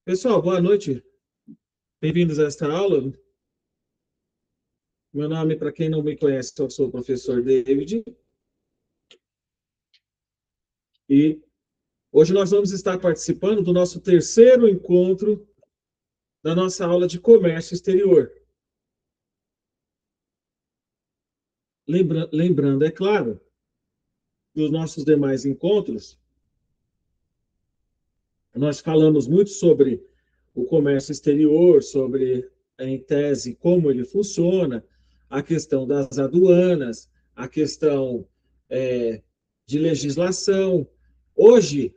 Pessoal, boa noite. Bem-vindos a esta aula. Meu nome, para quem não me conhece, eu sou o professor David. E hoje nós vamos estar participando do nosso terceiro encontro da nossa aula de comércio exterior. Lembrando, é claro, dos nossos demais encontros, nós falamos muito sobre o comércio exterior, sobre, em tese, como ele funciona, a questão das aduanas, a questão de legislação. Hoje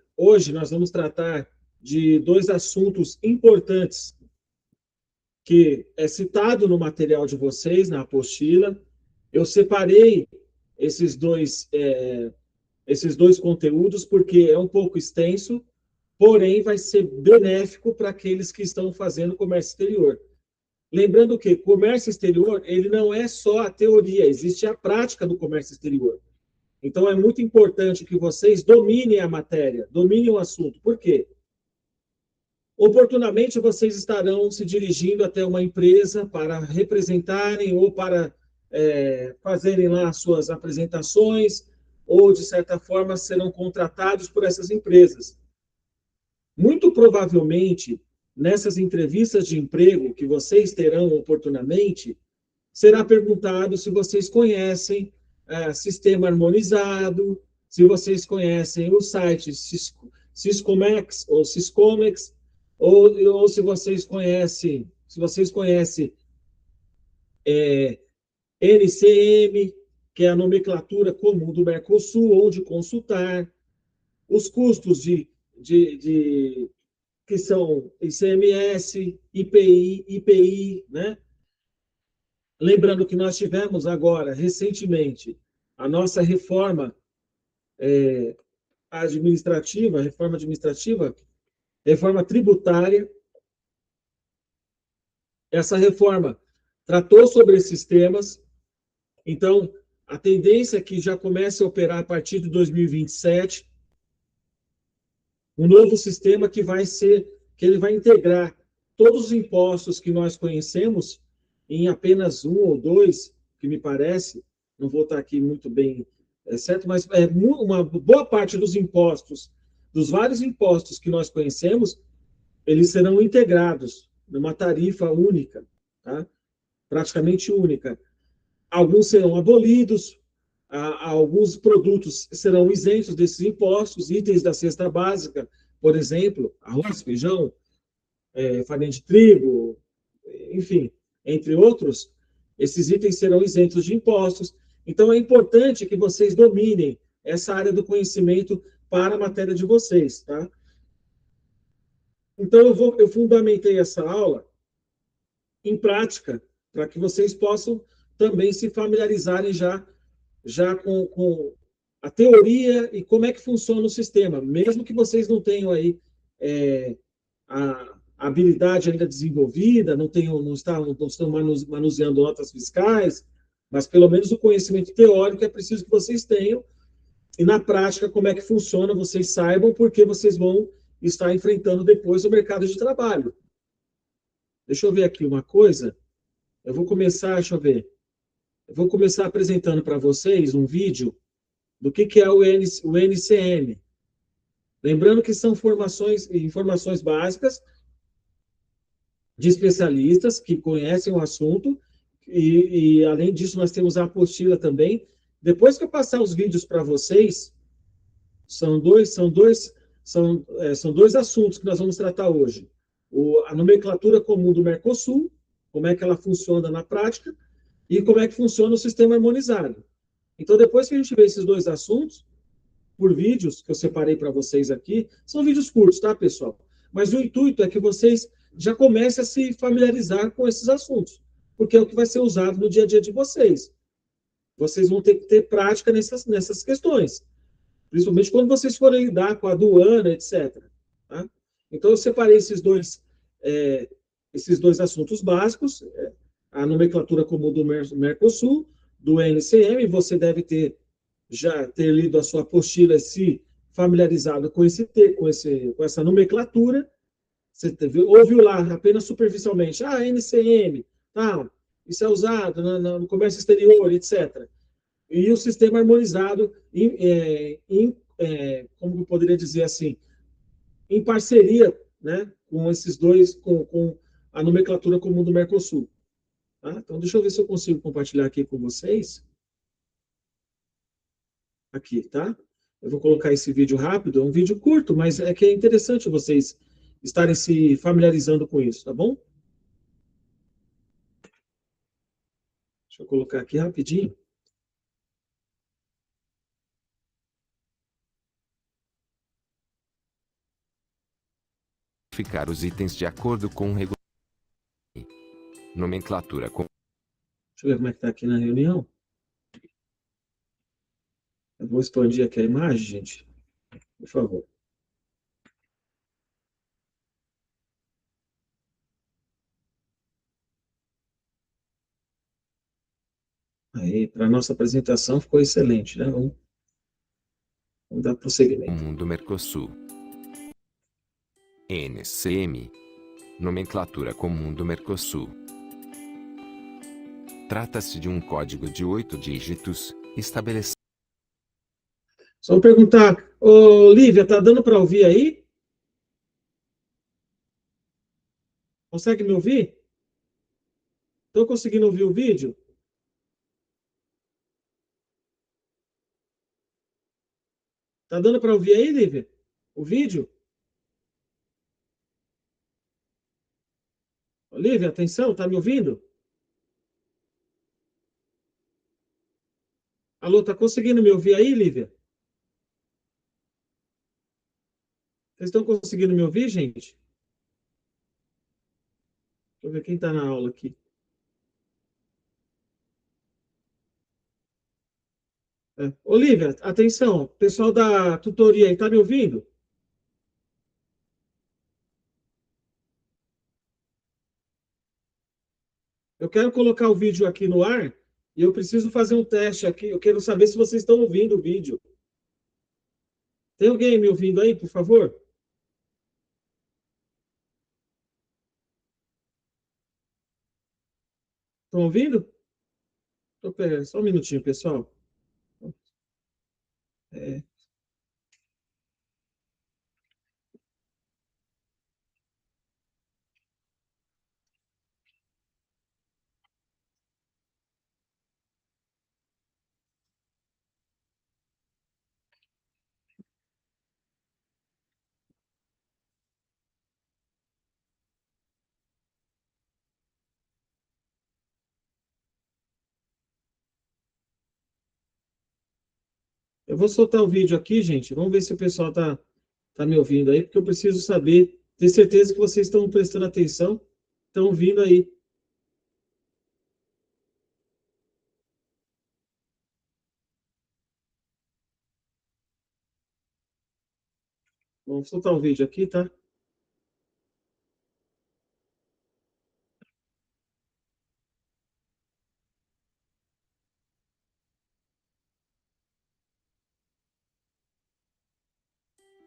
nós vamos tratar de dois assuntos importantes que é citado no material de vocês, na apostila. Eu separei esses dois conteúdos porque é um pouco extenso, porém vai ser benéfico para aqueles que estão fazendo comércio exterior. Lembrando que comércio exterior, ele não é só a teoria, existe a prática do comércio exterior. Então, é muito importante que vocês dominem a matéria, dominem o assunto. Por quê? Oportunamente, vocês estarão se dirigindo até uma empresa para representarem ou para fazerem lá suas apresentações, ou, de certa forma, serão contratados por essas empresas. Muito provavelmente, nessas entrevistas de emprego que vocês terão oportunamente, será perguntado se vocês conhecem sistema harmonizado, se vocês conhecem o site Syscomex ou Syscomex, ou se vocês conhecem NCM, que é a nomenclatura comum do Mercosul, onde consultar, os custos que são ICMS, IPI, né? Lembrando que nós tivemos agora, recentemente, a nossa reforma administrativa, reforma tributária. Essa reforma tratou sobre esses temas. Então, a tendência é que já comece a operar a partir de 2027 um novo sistema que ele vai integrar todos os impostos que nós conhecemos em apenas um ou dois, que me parece, não vou estar aqui muito bem certo, mas uma boa parte dos impostos, dos vários impostos que nós conhecemos, eles serão integrados numa tarifa única, tá? Praticamente única. Alguns serão abolidos, alguns produtos serão isentos desses impostos, itens da cesta básica, por exemplo, arroz, feijão, farinha de trigo, enfim, entre outros, esses itens serão isentos de impostos. Então, é importante que vocês dominem essa área do conhecimento para a matéria de vocês, tá? Então, eu fundamentei essa aula em prática, para que vocês possam também se familiarizarem já com a teoria e como é que funciona o sistema, mesmo que vocês não tenham aí a habilidade ainda desenvolvida, não estão manuseando notas fiscais, mas pelo menos o conhecimento teórico é preciso que vocês tenham, e na prática, como é que funciona, vocês saibam, porque vocês vão estar enfrentando depois o mercado de trabalho. Deixa eu ver aqui uma coisa. Eu vou começar apresentando para vocês um vídeo do que é o NCM. Lembrando que são informações básicas de especialistas que conhecem o assunto, e além disso, nós temos a apostila também. Depois que eu passar os vídeos para vocês, são dois assuntos que nós vamos tratar hoje. A nomenclatura comum do Mercosul, como é que ela funciona na prática, e como é que funciona o sistema harmonizado. Então, depois que a gente vê esses dois assuntos, por vídeos que eu separei para vocês aqui, são vídeos curtos, tá, pessoal? Mas o intuito é que vocês já comecem a se familiarizar com esses assuntos, porque é o que vai ser usado no dia a dia de vocês. Vocês vão ter que ter prática nessas questões, principalmente quando vocês forem lidar com a aduana, etc. Tá? Então, eu separei esses dois assuntos básicos, a nomenclatura comum do Mercosul, do NCM. Você deve já ter lido a sua apostila, se familiarizado com com essa nomenclatura, você ouviu lá apenas superficialmente, NCM, tal, isso é usado no comércio exterior, etc. E o sistema harmonizado, como eu poderia dizer assim, em parceria, né, com esses dois, com a nomenclatura comum do Mercosul. Tá? Então, deixa eu ver se eu consigo compartilhar aqui com vocês. Aqui, tá? Eu vou colocar esse vídeo rápido, é um vídeo curto, mas é que é interessante vocês estarem se familiarizando com isso, tá bom? Deixa eu colocar aqui rapidinho. Ficar os itens de acordo com o regulamento. Nomenclatura com. Deixa eu ver como é que tá aqui na reunião. Eu vou expandir aqui a imagem, gente. Por favor. Aí, para a nossa apresentação ficou excelente, né? Vamos dar prosseguimento. Comum do Mercosul. NCM. Nomenclatura comum do Mercosul. Trata-se de um código de 8 dígitos, estabelecido. Só vou perguntar, ô Lívia, tá dando para ouvir aí? Consegue me ouvir? Estou conseguindo ouvir o vídeo? Tá dando para ouvir aí, Lívia? O vídeo? Lívia, atenção, tá me ouvindo? Alô, tá conseguindo me ouvir aí, Lívia? Vocês estão conseguindo me ouvir, gente? Deixa eu ver quem está na aula aqui. Olivia, atenção, pessoal da tutoria aí, tá me ouvindo? Eu quero colocar o vídeo aqui no ar e eu preciso fazer um teste aqui. Eu quero saber se vocês estão ouvindo o vídeo. Tem alguém me ouvindo aí, por favor? Estão ouvindo? Só um minutinho, pessoal. É, eu vou soltar o vídeo aqui, gente. Vamos ver se o pessoal tá me ouvindo aí, porque eu preciso saber, ter certeza que vocês estão prestando atenção, estão ouvindo aí. Vamos soltar o vídeo aqui, tá?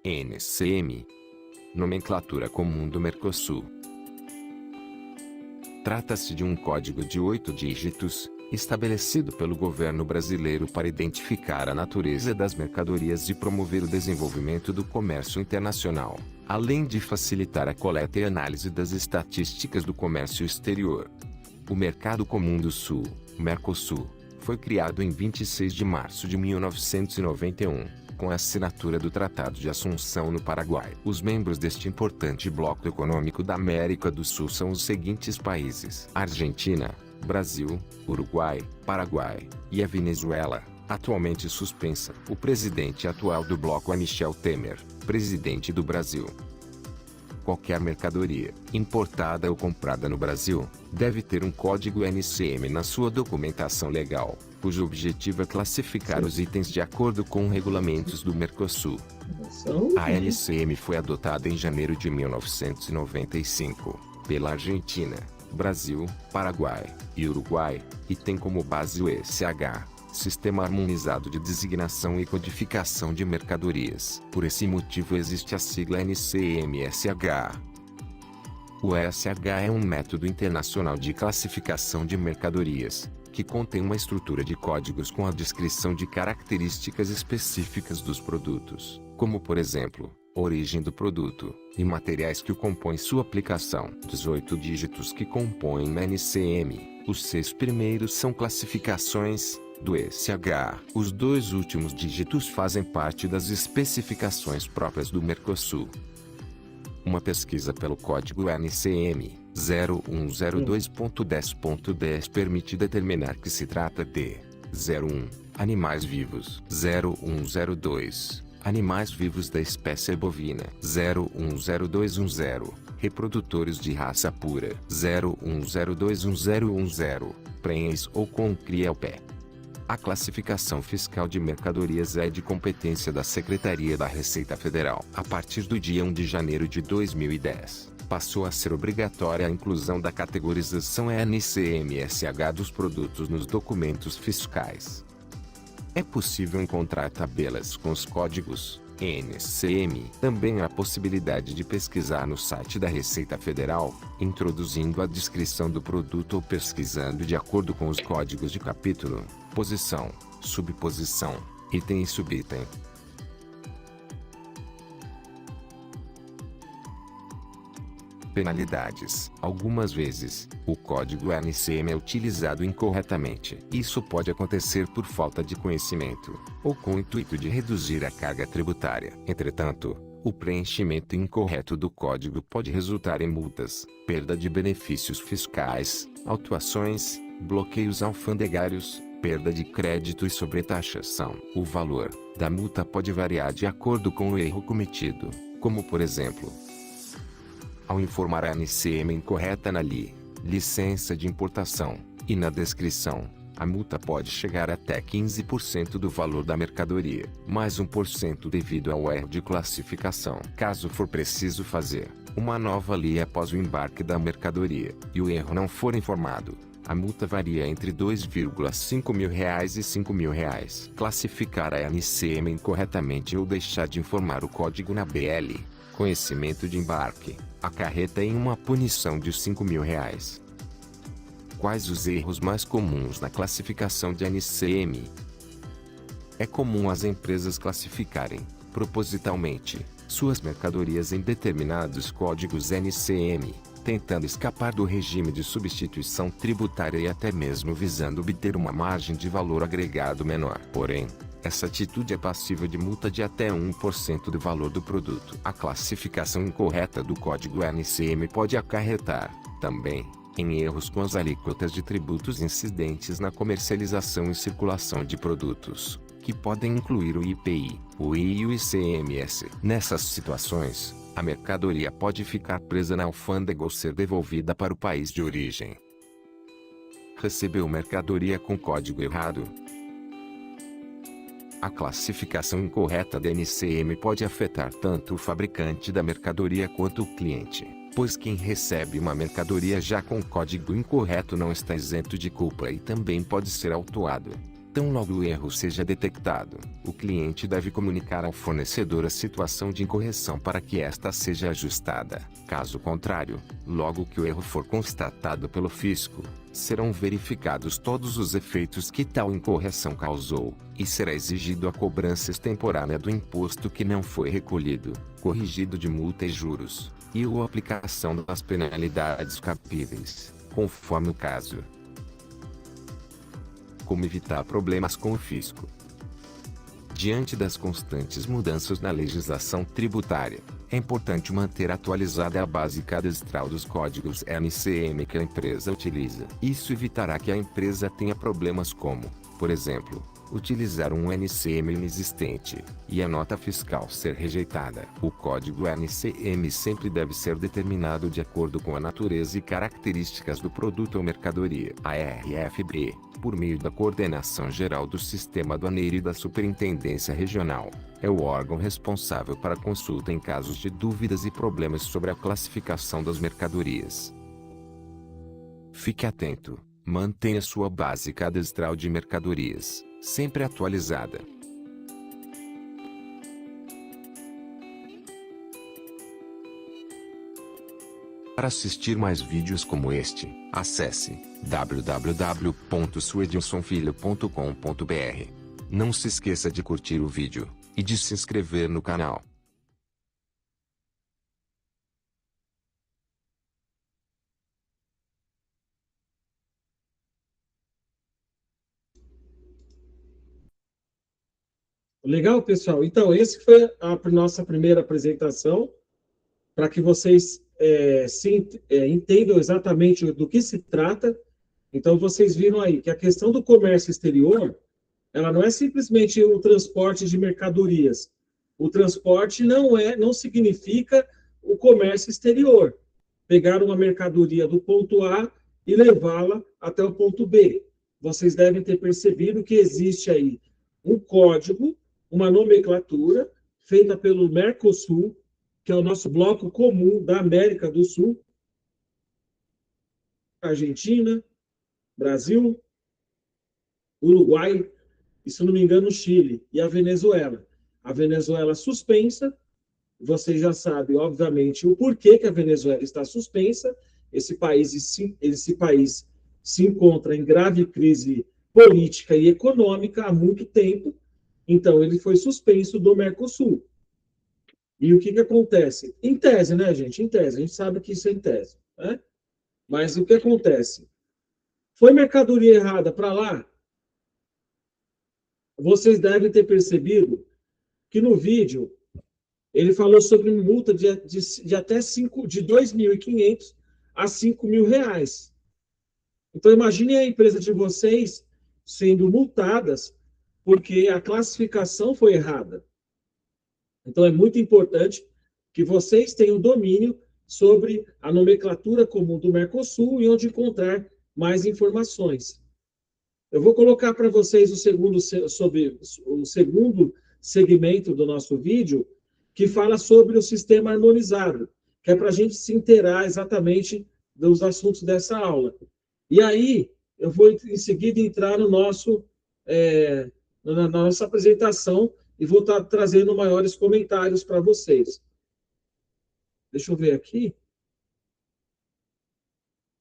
NCM. Nomenclatura comum do Mercosul. Trata-se de um código de 8 dígitos, estabelecido pelo governo brasileiro para identificar a natureza das mercadorias e promover o desenvolvimento do comércio internacional, além de facilitar a coleta e análise das estatísticas do comércio exterior. O Mercado Comum do Sul, Mercosul, foi criado em 26 de março de 1991. Com a assinatura do Tratado de Assunção no Paraguai. Os membros deste importante bloco econômico da América do Sul são os seguintes países: Argentina, Brasil, Uruguai, Paraguai e a Venezuela, atualmente suspensa. O presidente atual do bloco é Michel Temer, presidente do Brasil. Qualquer mercadoria, importada ou comprada no Brasil, deve ter um código NCM na sua documentação legal, cujo objetivo é classificar os itens de acordo com regulamentos do Mercosul. A NCM foi adotada em janeiro de 1995, pela Argentina, Brasil, Paraguai e Uruguai, e tem como base o ECH, Sistema Harmonizado de Designação e Codificação de Mercadorias. Por esse motivo existe a sigla NCMSH. O ESH é um método internacional de classificação de mercadorias, que contém uma estrutura de códigos com a descrição de características específicas dos produtos, como por exemplo, origem do produto, e materiais que o compõem. Sua aplicação. 18 dígitos que compõem o NCM. Os 6 primeiros são classificações do ESH. Os 2 últimos dígitos fazem parte das especificações próprias do Mercosul. Uma pesquisa pelo código NCM 0102.10.10 permite determinar que se trata de 01. Animais vivos. 0102. Animais vivos da espécie bovina. 010210. Reprodutores de raça pura. 01021010. Prenhes ou com cria ao pé. A classificação fiscal de mercadorias é de competência da Secretaria da Receita Federal. A partir do dia 1 de janeiro de 2010, passou a ser obrigatória a inclusão da categorização NCMSH dos produtos nos documentos fiscais. É possível encontrar tabelas com os códigos NCM. Também há a possibilidade de pesquisar no site da Receita Federal, introduzindo a descrição do produto ou pesquisando de acordo com os códigos de capítulo, posição, subposição, item e subitem. Penalidades. Algumas vezes, o código NCM é utilizado incorretamente. Isso pode acontecer por falta de conhecimento, ou com o intuito de reduzir a carga tributária. Entretanto, o preenchimento incorreto do código pode resultar em multas, perda de benefícios fiscais, autuações, bloqueios alfandegários, perda de crédito e sobretaxação. O valor da multa pode variar de acordo com o erro cometido, como por exemplo, ao informar a NCM incorreta na licença de importação, e na descrição, a multa pode chegar até 15% do valor da mercadoria, mais 1% devido ao erro de classificação. Caso for preciso fazer uma nova LI após o embarque da mercadoria, e o erro não for informado, a multa varia entre R$ 2,5 mil e R$ 5 mil. Classificar a NCM incorretamente ou deixar de informar o código na BL, conhecimento de embarque, acarreta em uma punição de R$ 5 mil. Quais os erros mais comuns na classificação de NCM? É comum as empresas classificarem, propositalmente, suas mercadorias em determinados códigos NCM, tentando escapar do regime de substituição tributária e até mesmo visando obter uma margem de valor agregado menor. Porém, essa atitude é passível de multa de até 1% do valor do produto. A classificação incorreta do código NCM pode acarretar, também, em erros com as alíquotas de tributos incidentes na comercialização e circulação de produtos, que podem incluir o IPI, o I e o ICMS. Nessas situações, a mercadoria pode ficar presa na alfândega ou ser devolvida para o país de origem. Recebeu mercadoria com código errado. A classificação incorreta da NCM pode afetar tanto o fabricante da mercadoria quanto o cliente, pois quem recebe uma mercadoria já com código incorreto não está isento de culpa e também pode ser autuado. Tão logo o erro seja detectado, o cliente deve comunicar ao fornecedor a situação de incorreção para que esta seja ajustada. Caso contrário, logo que o erro for constatado pelo fisco, serão verificados todos os efeitos que tal incorreção causou, e será exigido a cobrança extemporânea do imposto que não foi recolhido, corrigido de multa e juros, e ou aplicação das penalidades cabíveis, conforme o caso. Como evitar problemas com o fisco? Diante das constantes mudanças na legislação tributária, é importante manter atualizada a base cadastral dos códigos NCM que a empresa utiliza. Isso evitará que a empresa tenha problemas como, por exemplo, utilizar um NCM inexistente e a nota fiscal ser rejeitada. O código NCM sempre deve ser determinado de acordo com a natureza e características do produto ou mercadoria. A RFB, por meio da Coordenação Geral do Sistema Aduaneiro e da Superintendência Regional, é o órgão responsável para consulta em casos de dúvidas e problemas sobre a classificação das mercadorias. Fique atento. Mantenha sua base cadastral de mercadorias, sempre atualizada. Para assistir mais vídeos como este, acesse www.suedilsonfilho.com.br. Não se esqueça de curtir o vídeo e de se inscrever no canal. Legal, pessoal? Então, esse foi a nossa primeira apresentação, para que vocês entendam exatamente do que se trata. Então, vocês viram aí que a questão do comércio exterior, ela não é simplesmente o transporte de mercadorias. O transporte não significa o comércio exterior. Pegar uma mercadoria do ponto A e levá-la até o ponto B. Vocês devem ter percebido que existe aí um código, uma nomenclatura feita pelo Mercosul, que é o nosso bloco comum da América do Sul, Argentina, Brasil, Uruguai, e, se não me engano, Chile e a Venezuela. A Venezuela suspensa, vocês já sabem, obviamente, o porquê que a Venezuela está suspensa. Esse país se encontra em grave crise política e econômica há muito tempo, então ele foi suspenso do Mercosul. E o que acontece? Em tese, né, gente? Em tese, a gente sabe que isso é em tese, né? Mas o que acontece? Foi mercadoria errada para lá? Vocês devem ter percebido que no vídeo ele falou sobre multa de até de 2.500 a 5.000 reais. Então, imagine a empresa de vocês sendo multadas porque a classificação foi errada. Então, é muito importante que vocês tenham domínio sobre a nomenclatura comum do Mercosul e onde encontrar mais informações. Eu vou colocar para vocês sobre o segundo segmento do nosso vídeo, que fala sobre o sistema harmonizado, que é para a gente se inteirar exatamente dos assuntos dessa aula. E aí, eu vou em seguida entrar na nossa apresentação e vou estar trazendo maiores comentários para vocês. Deixa eu ver aqui.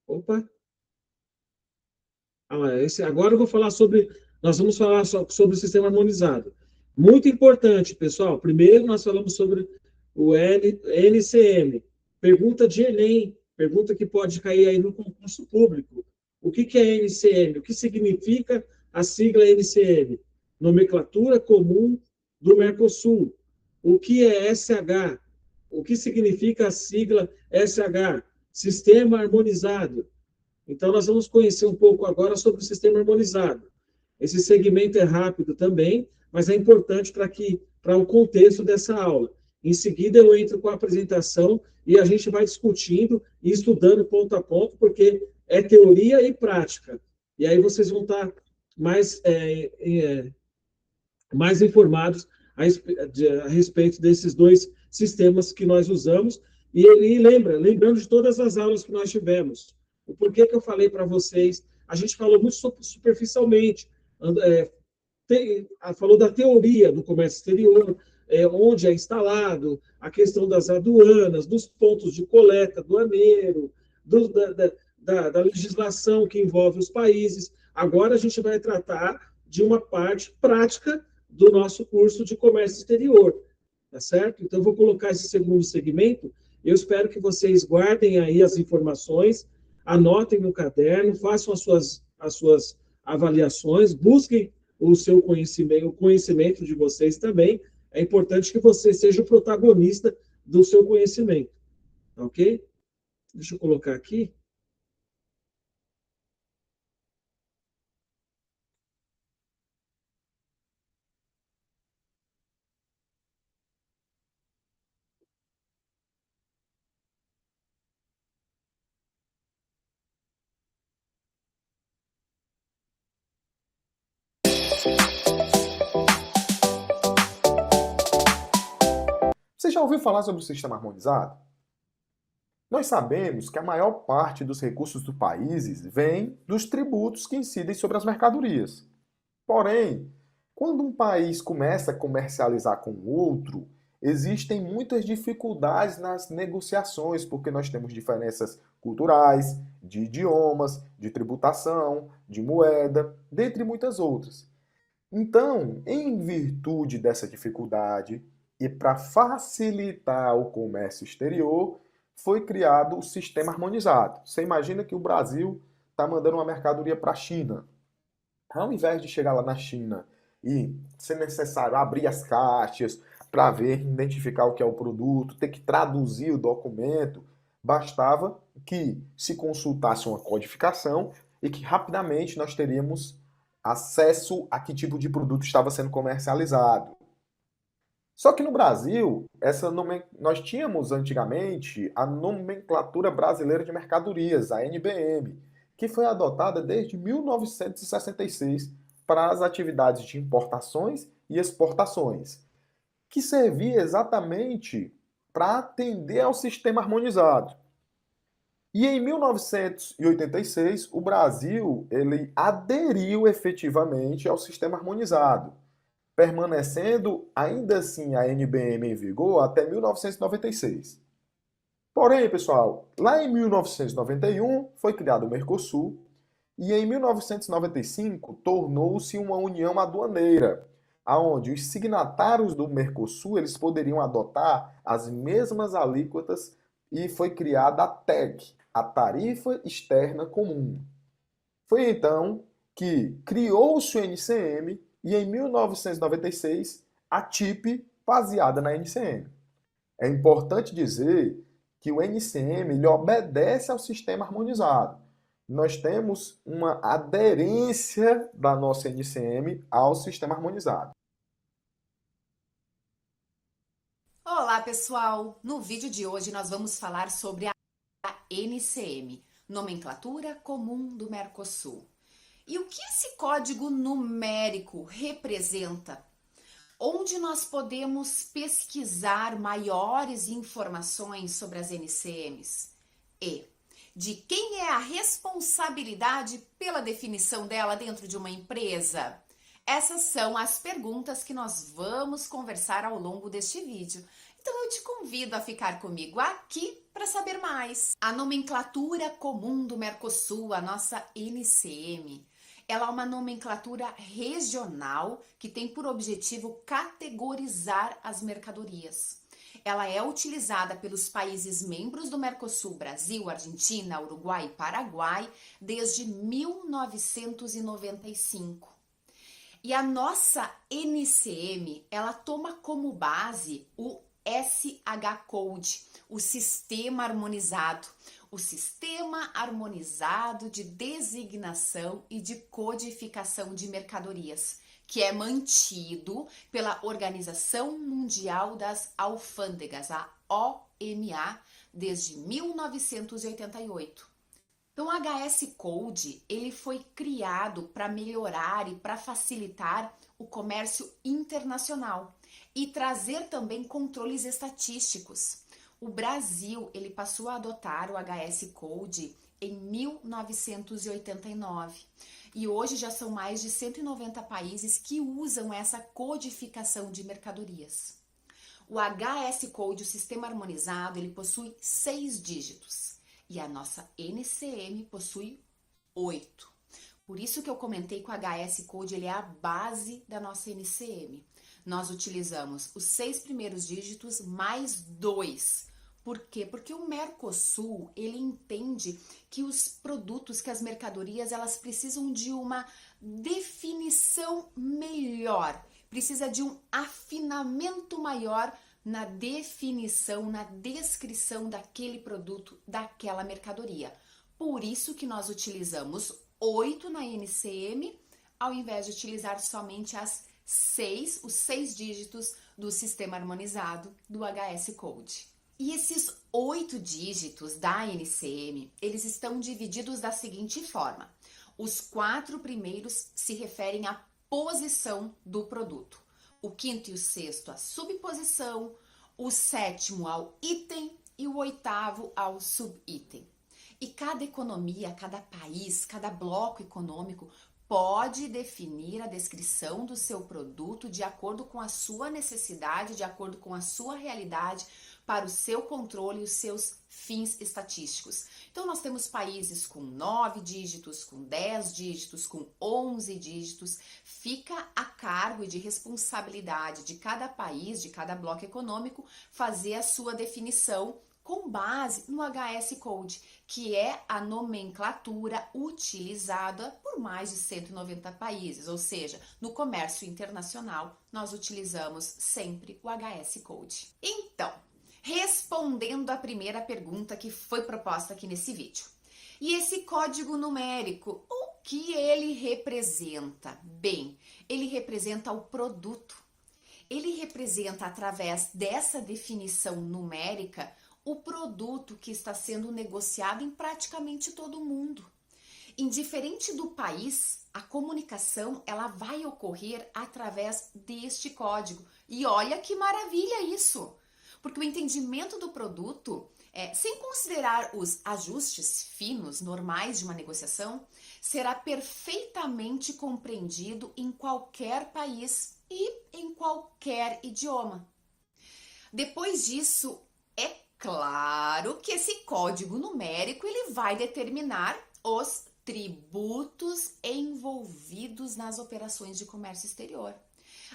Opa. Agora eu vou falar nós vamos falar sobre o sistema harmonizado. Muito importante, pessoal. Primeiro, nós falamos sobre o NCM. Pergunta de Enem, pergunta que pode cair aí no concurso público. O que é NCM? O que significa a sigla NCM? Nomenclatura Comum do Mercosul. O que é SH? O que significa a sigla SH? Sistema Harmonizado. Então, nós vamos conhecer um pouco agora sobre o sistema harmonizado. Esse segmento é rápido também, mas é importante para o contexto dessa aula. Em seguida, eu entro com a apresentação e a gente vai discutindo e estudando ponto a ponto, porque é teoria e prática. E aí vocês vão estar mais informados a respeito desses dois sistemas que nós usamos. E lembrando de todas as aulas que nós tivemos. O porquê que eu falei para vocês, a gente falou muito superficialmente, falou da teoria do comércio exterior, onde é instalado, a questão das aduanas, dos pontos de coleta aduaneiro, da legislação que envolve os países. Agora a gente vai tratar de uma parte prática do nosso curso de comércio exterior, tá certo? Então, eu vou colocar esse segundo segmento. Eu espero que vocês guardem aí as informações, anotem no caderno, façam as suas avaliações, busquem o conhecimento de vocês também. É importante que você seja o protagonista do seu conhecimento, ok? Deixa eu colocar aqui. Você já ouviu falar sobre o sistema harmonizado? Nós sabemos que a maior parte dos recursos dos países vem dos tributos que incidem sobre as mercadorias. Porém, Quando um país começa a comercializar com o outro, existem muitas dificuldades nas negociações, porque nós temos diferenças culturais, de idiomas, de tributação, de moeda, dentre muitas outras. Então, em virtude dessa dificuldade e para facilitar o comércio exterior, foi criado o sistema harmonizado. Você imagina que o Brasil está mandando uma mercadoria para a China. Ao invés de chegar lá na China e ser necessário abrir as caixas para ver, identificar o que é o produto, ter que traduzir o documento, bastava que se consultasse uma codificação e que rapidamente nós teríamos acesso a que tipo de produto estava sendo comercializado. Só que no Brasil, nós tínhamos antigamente a Nomenclatura Brasileira de Mercadorias, a NBM, que foi adotada desde 1966 para as atividades de importações e exportações, que servia exatamente para atender ao sistema harmonizado. E em 1986, o Brasil ele aderiu efetivamente ao sistema harmonizado, permanecendo ainda assim a NBM em vigor até 1996. Porém, pessoal, lá em 1991 foi criado o Mercosul e em 1995 tornou-se uma união aduaneira, aonde os signatários do Mercosul eles poderiam adotar as mesmas alíquotas e foi criada a TEC, a Tarifa Externa Comum. Foi então que criou-se o NCM e em 1996 a TIP baseada na NCM. É importante dizer que o NCM ele obedece ao sistema harmonizado. Nós temos uma aderência da nossa NCM ao sistema harmonizado. Olá, pessoal! No vídeo de hoje nós vamos falar sobre a NCM, Nomenclatura Comum do Mercosul. E o que esse código numérico representa? Onde nós podemos pesquisar maiores informações sobre as NCMs? E de quem é a responsabilidade pela definição dela dentro de uma empresa? Essas são as perguntas que nós vamos conversar ao longo deste vídeo. Então eu te convido a ficar comigo aqui para saber mais. A Nomenclatura Comum do Mercosul, a nossa NCM, ela é uma nomenclatura regional que tem por objetivo categorizar as mercadorias. Ela é utilizada pelos países membros do Mercosul, Brasil, Argentina, Uruguai e Paraguai, desde 1995. E a nossa NCM, ela toma como base o SH Code, o Sistema Harmonizado. O Sistema Harmonizado de Designação e de Codificação de Mercadorias, que é mantido pela Organização Mundial das Alfândegas, a OMA, desde 1988. Então, o HS Code ele foi criado para melhorar e para facilitar o comércio internacional e trazer também controles estatísticos. O Brasil ele passou a adotar o HS Code em 1989 e hoje já são mais de 190 países que usam essa codificação de mercadorias. O HS Code, o Sistema Harmonizado, ele possui 6 dígitos. E a nossa NCM possui 8. Por isso que eu comentei que o HS Code ele é a base da nossa NCM. Nós utilizamos os 6 primeiros dígitos mais 2. Por quê? Porque o Mercosul, ele entende que os produtos, que as mercadorias, elas precisam de uma definição melhor. Precisa de um afinamento maior na definição, na descrição daquele produto, daquela mercadoria. Por isso que nós utilizamos 8 na NCM, ao invés de utilizar somente os 6 dígitos do Sistema Harmonizado do HS Code. E esses 8 dígitos da NCM, eles estão divididos da seguinte forma. Os 4 primeiros se referem à posição do produto. O 5º e o 6º à subposição, o 7º ao item e o 8º ao subitem. E cada economia, cada país, cada bloco econômico pode definir a descrição do seu produto de acordo com a sua necessidade, de acordo com a sua realidade, para o seu controle e os seus fins estatísticos. Então, nós temos países com 9 dígitos, com 10 dígitos, com 11 dígitos. Fica a cargo e de responsabilidade de cada país, de cada bloco econômico, fazer a sua definição com base no HS Code, que é a nomenclatura utilizada por mais de 190 países, ou seja, no comércio internacional, nós utilizamos sempre o HS Code. Então, respondendo à primeira pergunta que foi proposta aqui nesse vídeo. E esse código numérico, o que ele representa? Bem, ele representa o produto. Ele representa, através dessa definição numérica, o produto que está sendo negociado em praticamente todo o mundo. Indiferente do país, a comunicação ela vai ocorrer através deste código. E olha que maravilha isso! Porque o entendimento do produto, sem considerar os ajustes finos, normais de uma negociação, será perfeitamente compreendido em qualquer país e em qualquer idioma. Depois disso, é claro que esse código numérico ele vai determinar os tributos envolvidos nas operações de comércio exterior.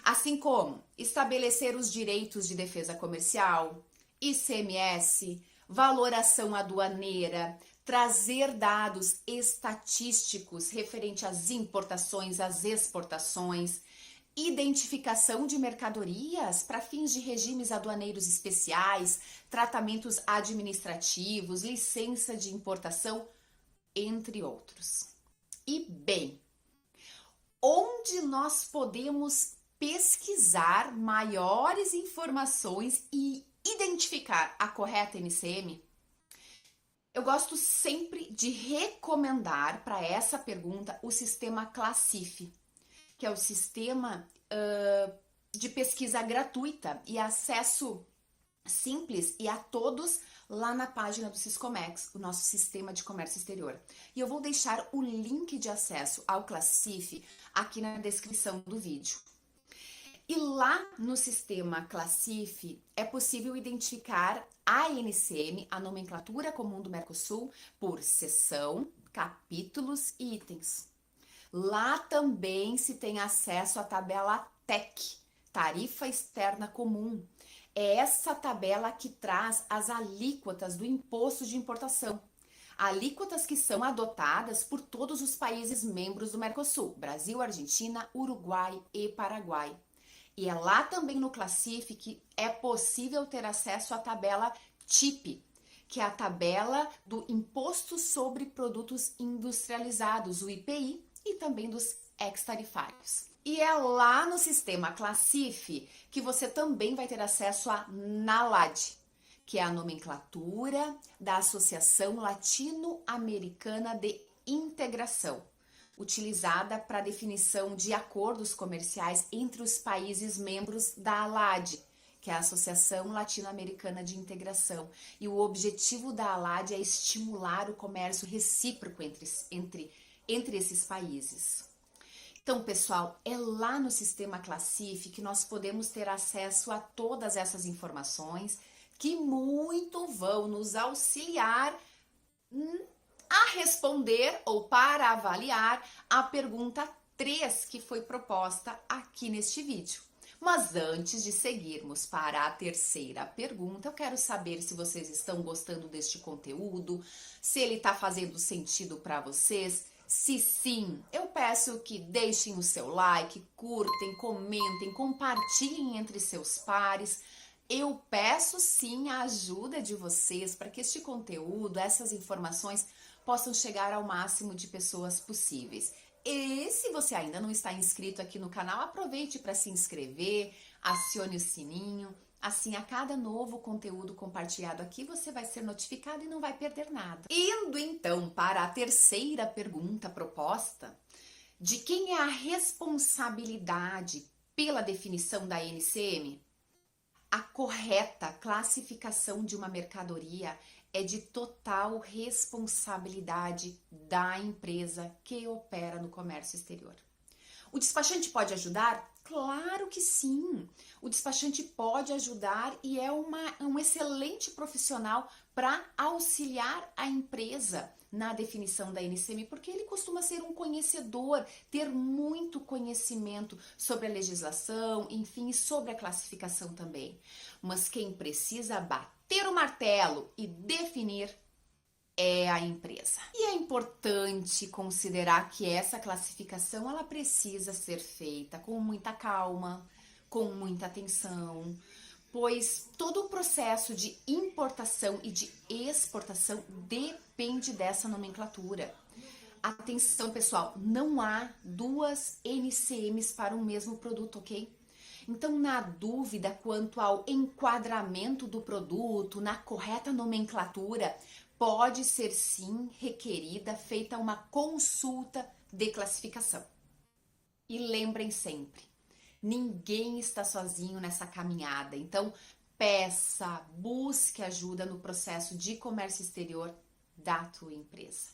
Assim como estabelecer os direitos de defesa comercial, ICMS, valoração aduaneira, trazer dados estatísticos referente às importações, às exportações, identificação de mercadorias para fins de regimes aduaneiros especiais, tratamentos administrativos, licença de importação, entre outros. E bem, onde nós podemos pesquisar maiores informações e identificar a correta NCM? Eu gosto sempre de recomendar para essa pergunta o sistema Classif, que é o sistema de pesquisa gratuita e acesso simples e a todos lá na página do Siscomex, o nosso sistema de comércio exterior. E eu vou deixar o link de acesso ao Classif aqui na descrição do vídeo. E lá no sistema Classif é possível identificar a NCM, a nomenclatura comum do Mercosul, por seção, capítulos e itens. Lá também se tem acesso à tabela TEC, Tarifa Externa Comum. É essa tabela que traz as alíquotas do imposto de importação. Alíquotas que são adotadas por todos os países membros do Mercosul, Brasil, Argentina, Uruguai e Paraguai. E é lá também no Classif que é possível ter acesso à tabela TIP, que é a tabela do Imposto sobre Produtos Industrializados, o IPI, e também dos ex-tarifários. E é lá no sistema Classif que você também vai ter acesso à NALAD, que é a nomenclatura da Associação Latino-Americana de Integração, utilizada para definição de acordos comerciais entre os países membros da ALAD, que é a Associação Latino-Americana de Integração. E o objetivo da ALAD é estimular o comércio recíproco entre esses países. Então, pessoal, é lá no sistema Classif que nós podemos ter acesso a todas essas informações que muito vão nos auxiliar a responder ou para avaliar a pergunta 3 que foi proposta aqui neste vídeo. Mas antes de seguirmos para a terceira pergunta, eu quero saber se vocês estão gostando deste conteúdo, se ele está fazendo sentido para vocês. Se sim, eu peço que deixem o seu like, curtem, comentem, compartilhem entre seus pares. Eu peço sim a ajuda de vocês para que este conteúdo, essas informações possam chegar ao máximo de pessoas possíveis. E se você ainda não está inscrito aqui no canal, aproveite para se inscrever, acione o sininho. Assim, a cada novo conteúdo compartilhado aqui, você vai ser notificado e não vai perder nada. Indo então para a terceira pergunta proposta, de quem é a responsabilidade pela definição da NCM? A correta classificação de uma mercadoria é de total responsabilidade da empresa que opera no comércio exterior. O despachante pode ajudar? Claro que sim. O despachante pode ajudar e é um excelente profissional para auxiliar a empresa na definição da NCM, porque ele costuma ser um conhecedor, ter muito conhecimento sobre a legislação, enfim, sobre a classificação também. Mas quem precisa bater o martelo e definir é a empresa. E é importante considerar que essa classificação ela precisa ser feita com muita calma, com muita atenção, pois todo o processo de importação e de exportação depende dessa nomenclatura. Atenção, pessoal, não há duas NCMs para o mesmo produto, ok? Então, na dúvida quanto ao enquadramento do produto, na correta nomenclatura, pode ser sim requerida, feita uma consulta de classificação. E lembrem sempre, ninguém está sozinho nessa caminhada, então peça, busque ajuda no processo de comércio exterior da tua empresa.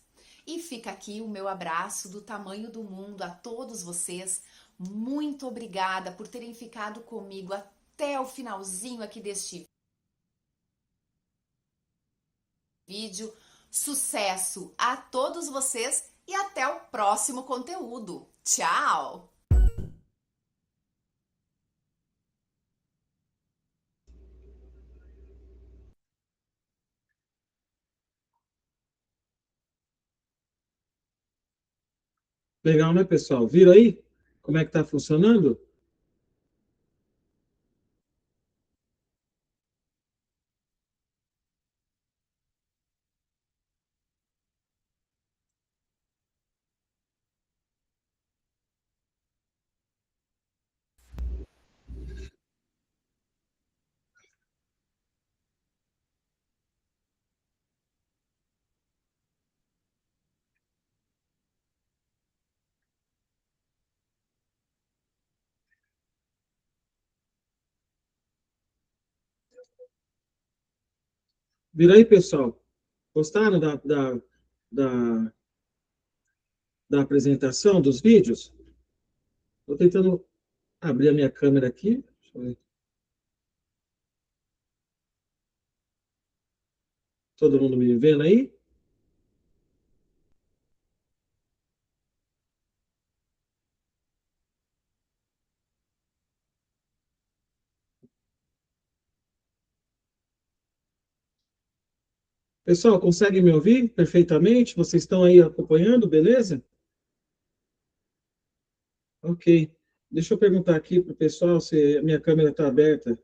E fica aqui o meu abraço do tamanho do mundo a todos vocês. Muito obrigada por terem ficado comigo até o finalzinho aqui deste vídeo. Sucesso a todos vocês e até o próximo conteúdo. Tchau! Legal, né, pessoal? Viram aí como é que está funcionando? Viram aí, pessoal? Gostaram da, da apresentação, dos vídeos? Estou tentando abrir a minha câmera aqui. Deixa eu ver. Todo mundo me vendo aí? Pessoal, conseguem me ouvir perfeitamente? Vocês estão aí acompanhando, beleza? Ok. Deixa eu perguntar aqui para o pessoal se a minha câmera está aberta.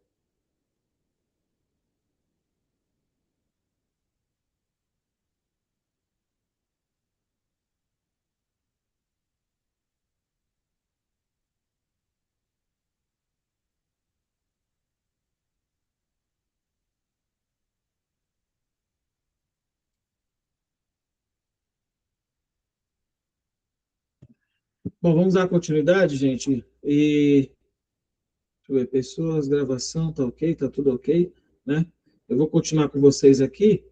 Bom, vamos dar continuidade, gente. E deixa eu ver, pessoas, gravação, tá ok, tá tudo ok, né? Eu vou continuar com vocês aqui.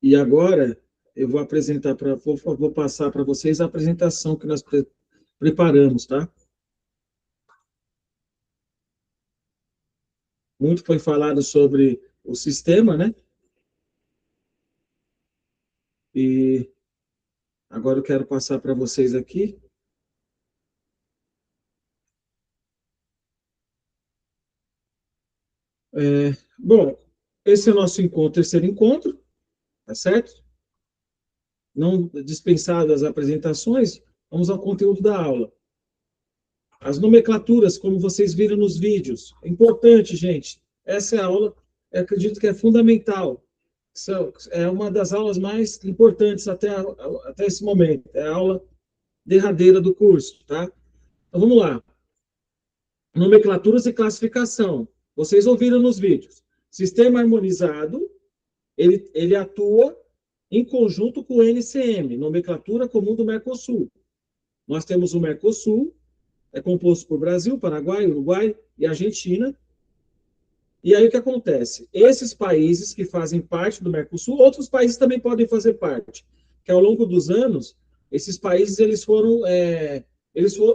E agora eu vou apresentar vou passar para vocês a apresentação que nós preparamos, tá? Muito foi falado sobre o sistema, né? E agora eu quero passar para vocês aqui. Bom, esse é o nosso terceiro encontro, tá certo? Não dispensadas as apresentações, vamos ao conteúdo da aula. As nomenclaturas, como vocês viram nos vídeos, é importante, gente. Essa é a aula, eu acredito que é fundamental. É uma das aulas mais importantes até esse momento. É a aula derradeira do curso, tá? Então, vamos lá. Nomenclaturas e classificação. Vocês ouviram nos vídeos. Sistema harmonizado, ele atua em conjunto com o NCM, Nomenclatura Comum do Mercosul. Nós temos o Mercosul, é composto por Brasil, Paraguai, Uruguai e Argentina, E aí o que acontece? Esses países que fazem parte do Mercosul, outros países também podem fazer parte, que ao longo dos anos, esses países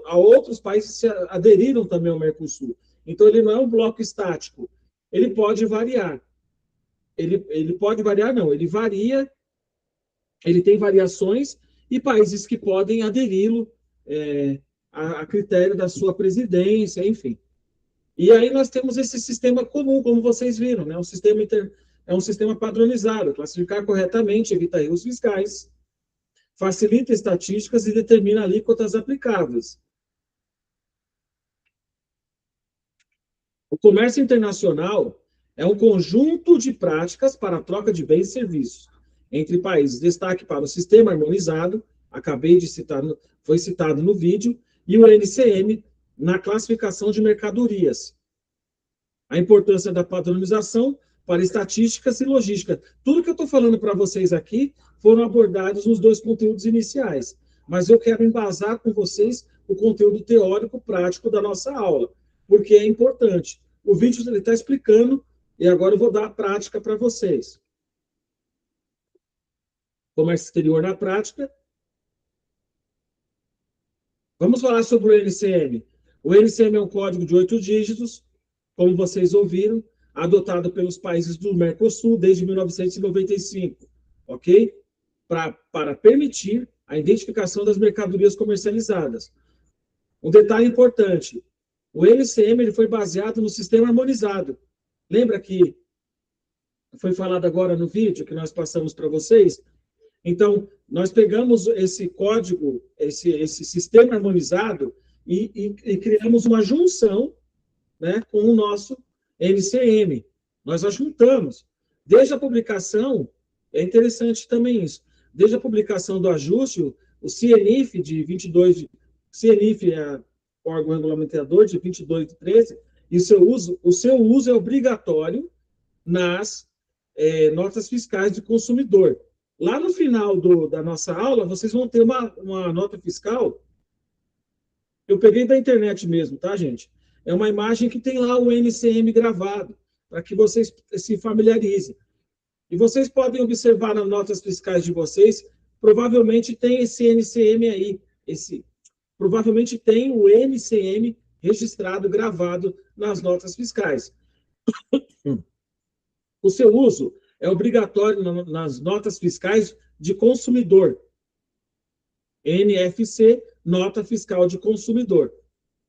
a outros países se aderiram também ao Mercosul. Então ele não é um bloco estático, ele pode variar. Ele pode variar, não, ele varia, ele tem variações e países que podem aderi-lo a critério da sua presidência, enfim. E aí nós temos esse sistema comum, como vocês viram, né? É um sistema padronizado, classificar corretamente, evita erros fiscais, facilita estatísticas e determina alíquotas aplicáveis. O comércio internacional é um conjunto de práticas para a troca de bens e serviços entre países. Destaque para o sistema harmonizado, acabei de citar, foi citado no vídeo, e o NCM na classificação de mercadorias. A importância da padronização para estatísticas e logística. Tudo que eu estou falando para vocês aqui foram abordados nos 2 conteúdos iniciais, mas eu quero embasar com vocês o conteúdo teórico prático da nossa aula, porque é importante. O vídeo está explicando e agora eu vou dar a prática para vocês. Comércio exterior na prática. Vamos falar sobre o NCM. O NCM é um código de 8 dígitos, como vocês ouviram, adotado pelos países do Mercosul desde 1995, ok? Para permitir a identificação das mercadorias comercializadas. Um detalhe importante, o NCM ele foi baseado no sistema harmonizado. Lembra que foi falado agora no vídeo que nós passamos para vocês? Então, nós pegamos esse código, esse sistema harmonizado e criamos uma junção, né, com o nosso NCM. Nós ajuntamos. Desde a publicação, é interessante também isso, desde a publicação do ajuste, o CNIF de 22, CNIF é o órgão regulamentador de 22 de 13, e o seu uso é obrigatório nas notas fiscais do consumidor. Lá no final da nossa aula, vocês vão ter uma nota fiscal. Eu peguei da internet mesmo, tá, gente? É uma imagem que tem lá o NCM gravado, para que vocês se familiarizem. E vocês podem observar nas notas fiscais de vocês, provavelmente tem esse NCM aí, provavelmente tem o NCM registrado, gravado nas notas fiscais. O seu uso é obrigatório nas notas fiscais de consumidor. NFC, nota fiscal de consumidor.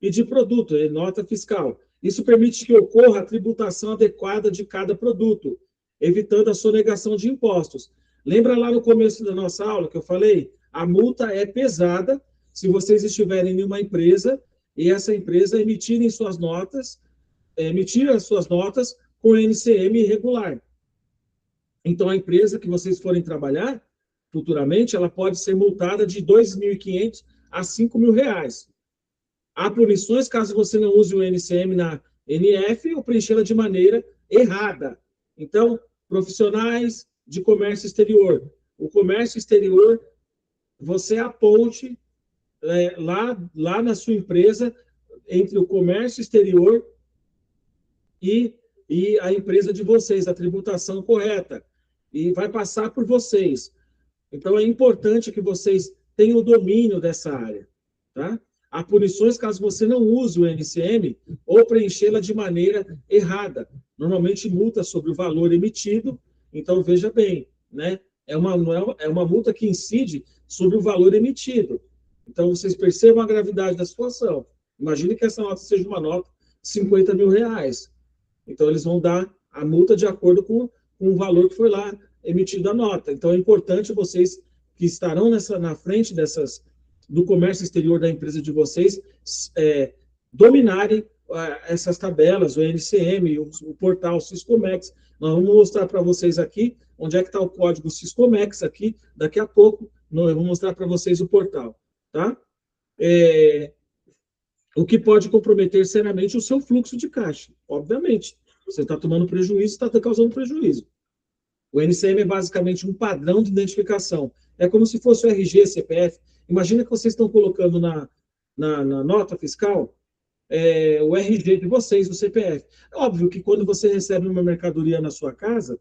E de produto, nota fiscal. Isso permite que ocorra a tributação adequada de cada produto, evitando a sonegação de impostos. Lembra lá no começo da nossa aula que eu falei? A multa é pesada se vocês estiverem em uma empresa e essa empresa emitir as suas notas com NCM irregular. Então, a empresa que vocês forem trabalhar, futuramente, ela pode ser multada de R$ 2.500 a R$ 5.000. Há punições caso você não use o NCM na NF ou preenchê-la de maneira errada. Então, profissionais de comércio exterior. O comércio exterior, você aponte lá na sua empresa, entre o comércio exterior e a empresa de vocês, a tributação correta. E vai passar por vocês. Então, é importante que vocês tenham o domínio dessa área. Tá? Há punições caso você não use o NCM ou preenchê-la de maneira errada. Normalmente, multa sobre o valor emitido. Então, veja bem, né? É uma multa que incide sobre o valor emitido. Então, vocês percebam a gravidade da situação. Imagine que essa nota seja uma nota de R$ 50.000. Então, eles vão dar a multa de acordo com o valor que foi lá emitido a nota. Então, é importante vocês que estarão na frente do comércio exterior da empresa de vocês dominarem essas tabelas, o NCM, o portal Siscomex. Nós vamos mostrar para vocês aqui onde é que está o código Siscomex aqui. Daqui a pouco, eu vou mostrar para vocês o portal. Tá? O que pode comprometer seriamente o seu fluxo de caixa. Obviamente, você está tomando prejuízo, está causando prejuízo. O NCM é basicamente um padrão de identificação. É como se fosse o RG, CPF. Imagina que vocês estão colocando na nota fiscal o RG de vocês, o CPF. É óbvio que quando você recebe uma mercadoria na sua casa,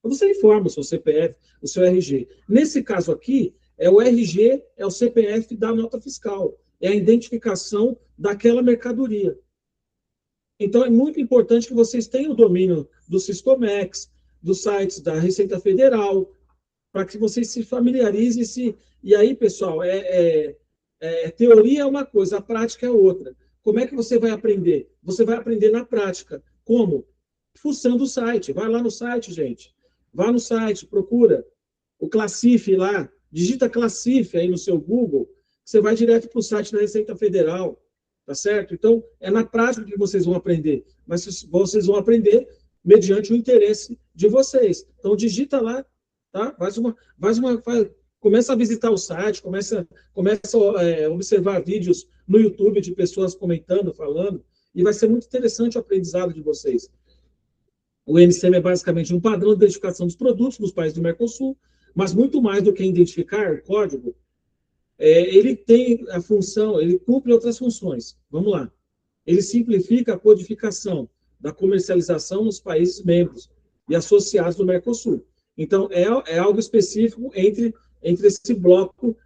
você informa o seu CPF, o seu RG. Nesse caso aqui, é o RG, é o CPF da nota fiscal, é a identificação daquela mercadoria. Então, é muito importante que vocês tenham o domínio do Siscomex, dos sites da Receita Federal, para que vocês se familiarizem. E aí, pessoal, teoria é uma coisa, a prática é outra. Como é que você vai aprender? Você vai aprender na prática. Como? Fuçando o site. Vai lá no site, gente. Vá no site, procura o Classif lá, digita Classif aí no seu Google, você vai direto para o site da Receita Federal, tá certo? Então, é na prática que vocês vão aprender, mas vocês vão aprender mediante o interesse de vocês. Então, digita lá, tá? Começa a visitar o site, começa a observar vídeos no YouTube de pessoas comentando, falando, e vai ser muito interessante o aprendizado de vocês. O MCM é basicamente um padrão de identificação dos produtos dos países do Mercosul, mas muito mais do que identificar código, ele tem a função, ele cumpre outras funções. Vamos lá. Ele simplifica a codificação da comercialização nos países membros e associados do Mercosul. Então, é algo específico entre esse bloco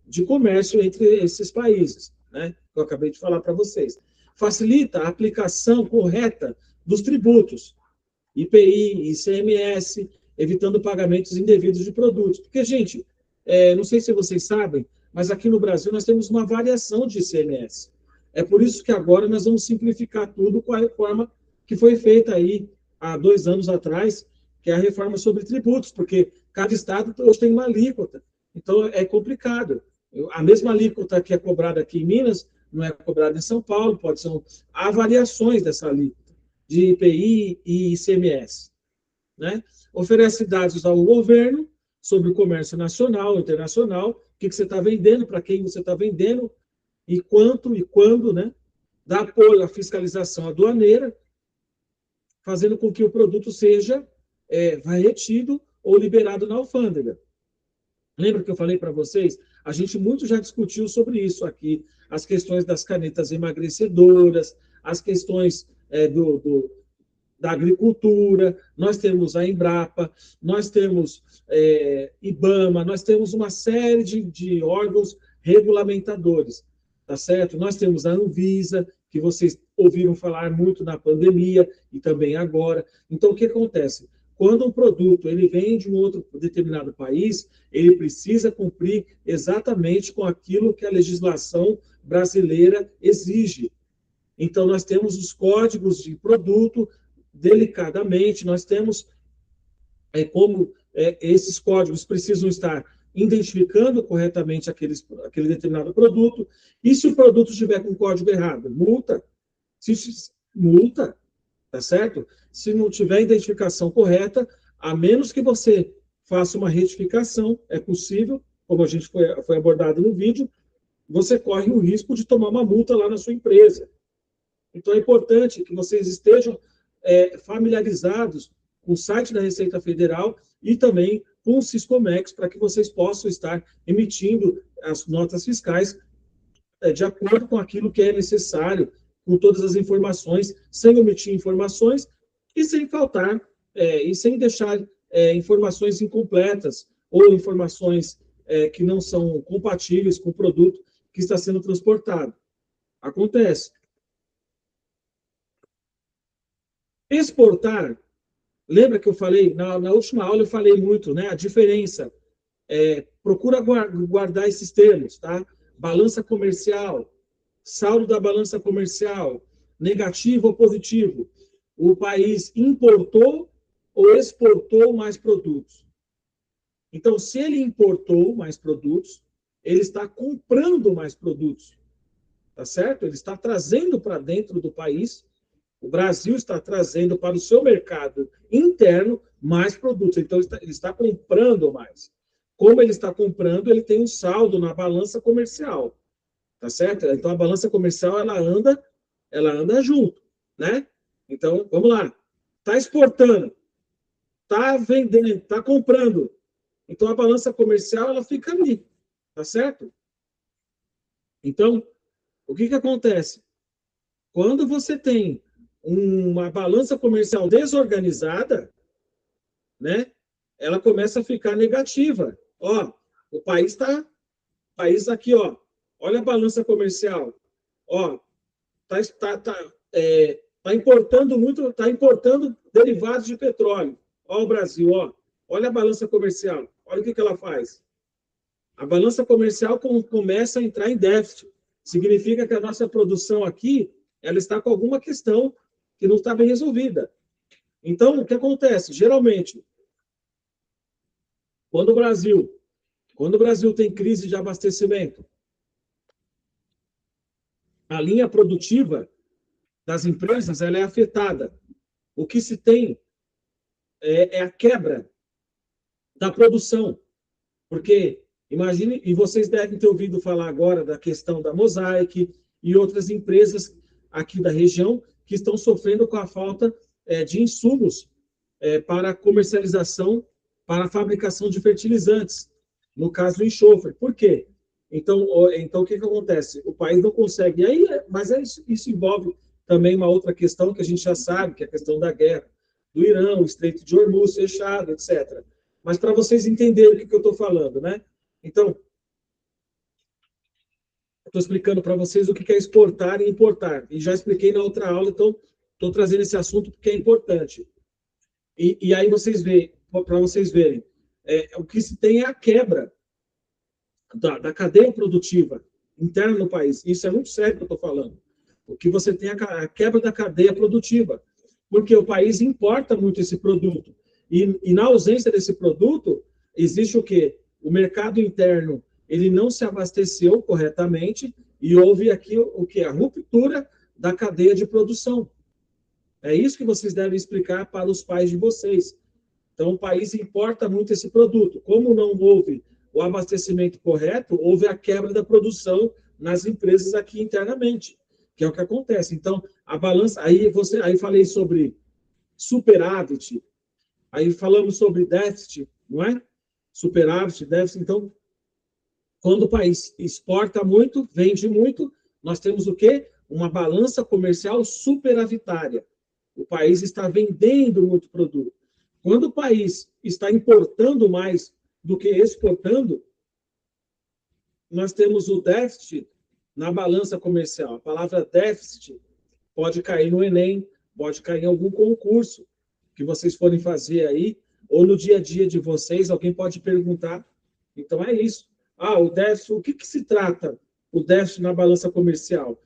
de comércio entre esses países, né? Que eu acabei de falar para vocês. Facilita a aplicação correta dos tributos, IPI, ICMS, evitando pagamentos indevidos de produtos. Porque, gente, não sei se vocês sabem, mas aqui no Brasil nós temos uma variação de ICMS. É por isso que agora nós vamos simplificar tudo com a reforma que foi feita aí há 2 anos atrás, que é a reforma sobre tributos, porque cada estado hoje tem uma alíquota. Então, é complicado. A mesma alíquota que é cobrada aqui em Minas não é cobrada em São Paulo, há variações dessa alíquota, de IPI e ICMS. Né? Oferece dados ao governo sobre o comércio nacional, internacional, o que você está vendendo, para quem você está vendendo, e quanto e quando, né? Dá apoio à fiscalização aduaneira, fazendo com que o produto seja retido ou liberado na alfândega. Lembra que eu falei para vocês? A gente muito já discutiu sobre isso aqui, as questões das canetas emagrecedoras, as questões da agricultura, nós temos a Embrapa, nós temos IBAMA, nós temos uma série de órgãos regulamentadores, tá certo? Nós temos a Anvisa, que vocês ouviram falar muito na pandemia e também agora. Então, o que acontece? Quando um produto ele vem de um outro determinado país, ele precisa cumprir exatamente com aquilo que a legislação brasileira exige. Então, nós temos os códigos de produto, delicadamente, nós temos como esses códigos precisam estar identificando corretamente aquele determinado produto, e se o produto estiver com código errado, multa, tá certo? Se não tiver identificação correta, a menos que você faça uma retificação, é possível, como a gente foi abordado no vídeo, você corre o risco de tomar uma multa lá na sua empresa. Então, é importante que vocês estejam familiarizados com o site da Receita Federal e também com o Siscomex, para que vocês possam estar emitindo as notas fiscais de acordo com aquilo que é necessário, com todas as informações, sem omitir informações e sem faltar, e sem deixar informações incompletas ou informações que não são compatíveis com o produto que está sendo transportado. Acontece. Exportar, lembra que eu falei, na última aula eu falei muito, né? A diferença. Procura guardar esses termos, tá? Balança comercial, saldo da balança comercial, negativo ou positivo. O país importou ou exportou mais produtos. Então, se ele importou mais produtos, ele está comprando mais produtos, tá certo? Ele está trazendo para dentro do país. O Brasil está trazendo para o seu mercado interno mais produtos. Então, ele está comprando mais. Como ele está comprando, ele tem um saldo na balança comercial. Tá certo? Então, a balança comercial, ela anda junto, né? Então, vamos lá. Está exportando, está vendendo, está comprando. Então, a balança comercial, ela fica ali. Tá certo? Então, o que acontece? Quando você tem uma balança comercial desorganizada, né, ela começa a ficar negativa. Ó, o país aqui, ó, olha a balança comercial, ó, tá importando derivados de petróleo. Ó o Brasil, ó, olha a balança comercial, olha o que ela faz. A balança comercial começa a entrar em déficit. Significa que a nossa produção aqui, ela está com alguma questão que não está bem resolvida. Então, o que acontece? Geralmente, quando o Brasil tem crise de abastecimento, a linha produtiva das empresas ela é afetada. O que se tem é a quebra da produção. Porque, imagine, e vocês devem ter ouvido falar agora da questão da Mosaic e outras empresas aqui da região que estão sofrendo com a falta de insumos para comercialização, para a fabricação de fertilizantes, no caso do enxofre. Por quê? Então o que acontece? O país não consegue. Mas isso envolve também uma outra questão que a gente já sabe, que é a questão da guerra do Irã, o Estreito de Hormuz fechado, etc. Mas para vocês entenderem o que eu estou falando, né? Então, estou explicando para vocês o que é exportar e importar. E já expliquei na outra aula, então estou trazendo esse assunto porque é importante. E aí vocês veem, para vocês verem, o que se tem é a quebra da cadeia produtiva interna no país. Isso é muito sério que eu estou falando. O que você tem é a quebra da cadeia produtiva, porque o país importa muito esse produto. E na ausência desse produto, existe o quê? O mercado interno ele não se abasteceu corretamente e houve aqui o quê? A ruptura da cadeia de produção. É isso que vocês devem explicar para os pais de vocês. Então, o país importa muito esse produto. Como não houve o abastecimento correto, houve a quebra da produção nas empresas aqui internamente, que é o que acontece. Então, a balança... Aí falei sobre superávit, aí falamos sobre déficit, não é? Superávit, déficit. Então, quando o país exporta muito, vende muito, nós temos o quê? Uma balança comercial superavitária. O país está vendendo muito produto. Quando o país está importando mais do que exportando, nós temos o déficit na balança comercial. A palavra déficit pode cair no Enem, pode cair em algum concurso que vocês forem fazer aí, ou no dia a dia de vocês, alguém pode perguntar. Então, é isso. O déficit, o que se trata o déficit na balança comercial?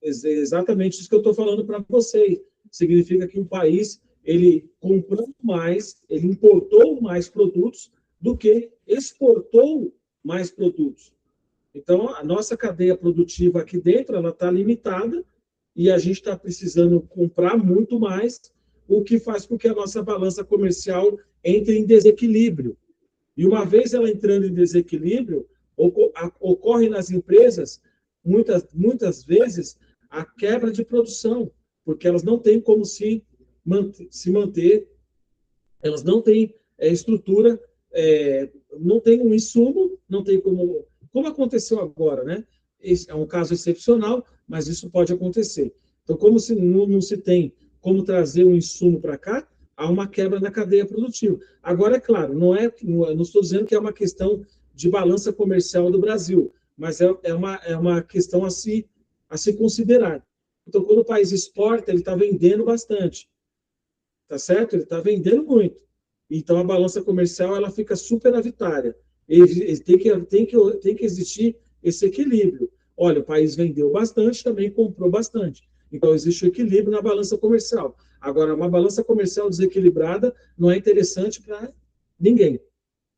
Exatamente isso que eu estou falando para vocês. Significa que o país, ele comprou mais, ele importou mais produtos do que exportou mais produtos. Então, a nossa cadeia produtiva aqui dentro, ela está limitada e a gente está precisando comprar muito mais, o que faz com que a nossa balança comercial entre em desequilíbrio. E uma vez ela entrando em desequilíbrio, ocorre nas empresas, muitas vezes, a quebra de produção, porque elas não têm como se manter, elas não têm estrutura, não tem um insumo, não tem como aconteceu agora, né? Esse é um caso excepcional, mas isso pode acontecer. Então, como se não se tem como trazer um insumo para cá, há uma quebra na cadeia produtiva. Agora, é claro, não estou dizendo que é uma questão de balança comercial do Brasil, mas é uma questão a se considerar. Então, quando o país exporta, ele está vendendo bastante, tá certo? Ele está vendendo muito. Então, a balança comercial ela fica superavitária. Tem que existir esse equilíbrio. Olha, o país vendeu bastante, também comprou bastante. Então, existe o equilíbrio na balança comercial. Agora, uma balança comercial desequilibrada não é interessante para ninguém.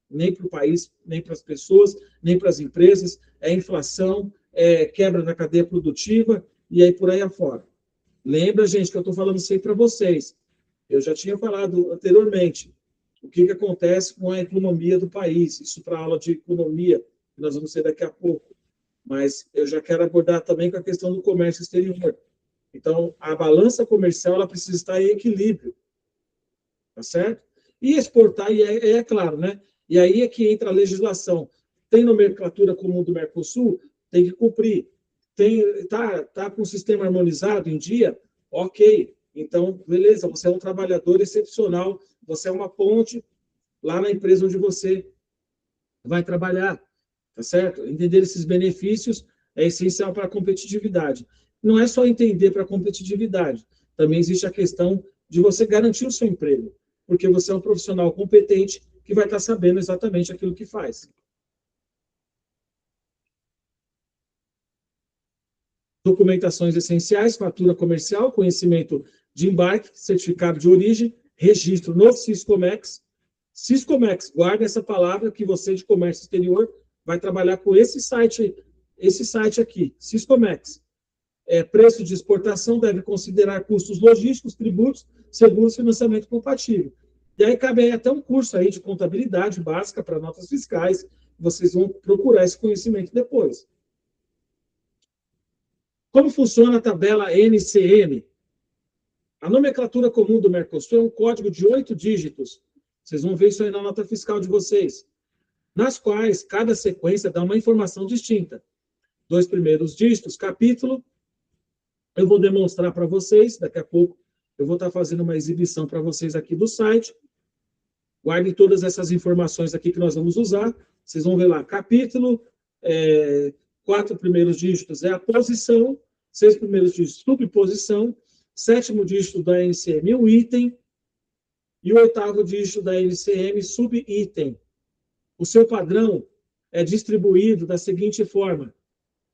Nem para o país, nem para as pessoas, nem para as empresas. É inflação, é quebra na cadeia produtiva e aí por aí afora. Lembra, gente, que eu estou falando isso aí para vocês. Eu já tinha falado anteriormente o que acontece com a economia do país. Isso para a aula de economia, que nós vamos ter daqui a pouco. Mas eu já quero abordar também com a questão do comércio exterior. Então, a balança comercial ela precisa estar em equilíbrio. Tá certo? E exportar, e é claro, né? E aí é que entra a legislação. Tem nomenclatura comum do Mercosul, tem que cumprir. tá com o sistema harmonizado em dia? Ok. Então, beleza, você é um trabalhador excepcional, você é uma ponte lá na empresa onde você vai trabalhar, tá certo? Entender esses benefícios é essencial para a competitividade. Não é só entender para a competitividade, também existe a questão de você garantir o seu emprego, porque você é um profissional competente que vai estar sabendo exatamente aquilo que faz. Documentações essenciais, fatura comercial, conhecimento de embarque, certificado de origem, registro no Siscomex. Siscomex, guarda essa palavra que você de comércio exterior vai trabalhar com esse site aqui, Siscomex. Preço de exportação deve considerar custos logísticos, tributos, seguros, financiamento compatível. E aí cabe aí até um curso aí de contabilidade básica para notas fiscais. Vocês vão procurar esse conhecimento depois. Como funciona a tabela NCM? A nomenclatura comum do Mercosul é um código de 8 dígitos. Vocês vão ver isso aí na nota fiscal de vocês. Nas quais cada sequência dá uma informação distinta. 2 primeiros dígitos, capítulo. Eu vou demonstrar para vocês, daqui a pouco eu vou estar fazendo uma exibição para vocês aqui do site. Guardem todas essas informações aqui que nós vamos usar. Vocês vão ver lá, capítulo, 4 primeiros dígitos é a posição, 6 primeiros dígitos, subposição, 7º dígito da NCM, o item, e o 8º dígito da NCM, subitem. O seu padrão é distribuído da seguinte forma.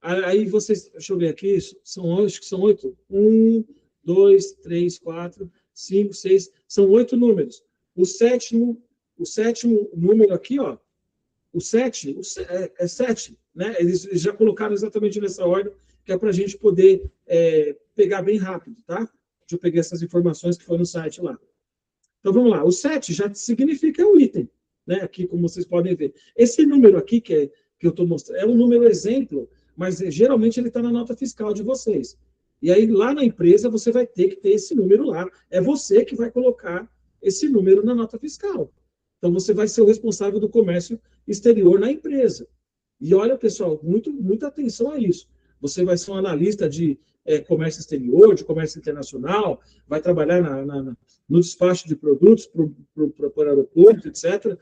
Aí vocês, deixa eu ver aqui, acho que são 8. 1, 2, 3, 4, 5, 6, são 8 números. O sétimo número aqui, ó, o 7, é 7, né? Eles já colocaram exatamente nessa ordem, que é para a gente poder pegar bem rápido, tá? Deixa eu pegar essas informações que foi no site lá. Então, vamos lá. O 7 já significa o item, né? Aqui, como vocês podem ver. Esse número aqui que eu estou mostrando é um número exemplo, mas geralmente ele está na nota fiscal de vocês. E aí, lá na empresa, você vai ter que ter esse número lá. É você que vai colocar esse número na nota fiscal. Então, você vai ser o responsável do comércio exterior na empresa. E olha, pessoal, muita atenção a isso. Você vai ser um analista de comércio exterior, de comércio internacional, vai trabalhar no despacho de produtos para o aeroporto, etc.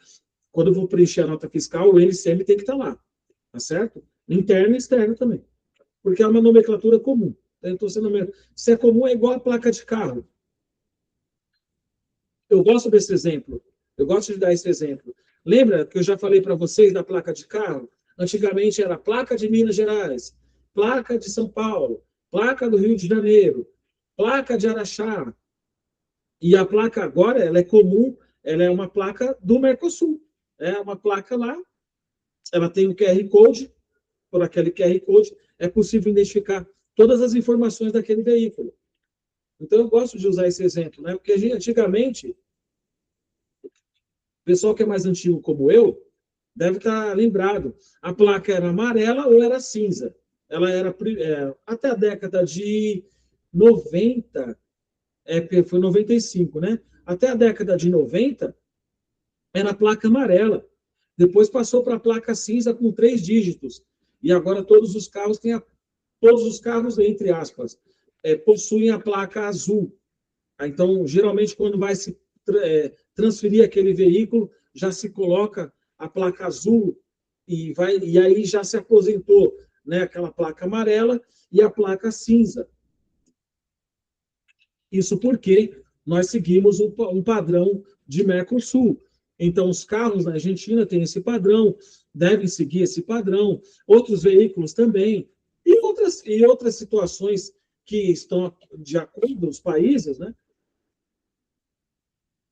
Quando eu vou preencher a nota fiscal, o NCM tem que estar lá, tá certo? Interno e externo também, porque é uma nomenclatura comum. Então, se é comum, é igual a placa de carro. Eu gosto desse exemplo. Eu gosto de dar esse exemplo. Lembra que eu já falei para vocês da placa de carro? Antigamente era placa de Minas Gerais, placa de São Paulo, placa do Rio de Janeiro, placa de Araxá. E a placa agora, ela é comum, ela é uma placa do Mercosul. É uma placa lá, ela tem um QR Code, por aquele QR Code, é possível identificar todas as informações daquele veículo. Então, eu gosto de usar esse exemplo, né? Porque antigamente, o pessoal que é mais antigo como eu, deve estar lembrado, a placa era amarela ou era cinza. Ela era, até a década de 90, foi 95, né? Até a década de 90, era a placa amarela. Depois passou para a placa cinza com 3 dígitos. E agora todos os carros entre aspas, possuem a placa azul. Então, geralmente, quando vai se transferir aquele veículo, já se coloca a placa azul e aí já se aposentou, né, aquela placa amarela e a placa cinza. Isso porque nós seguimos um padrão de Mercosul. Então, os carros na Argentina têm esse padrão, devem seguir esse padrão, outros veículos também, e outras situações que estão de acordo com os países, né?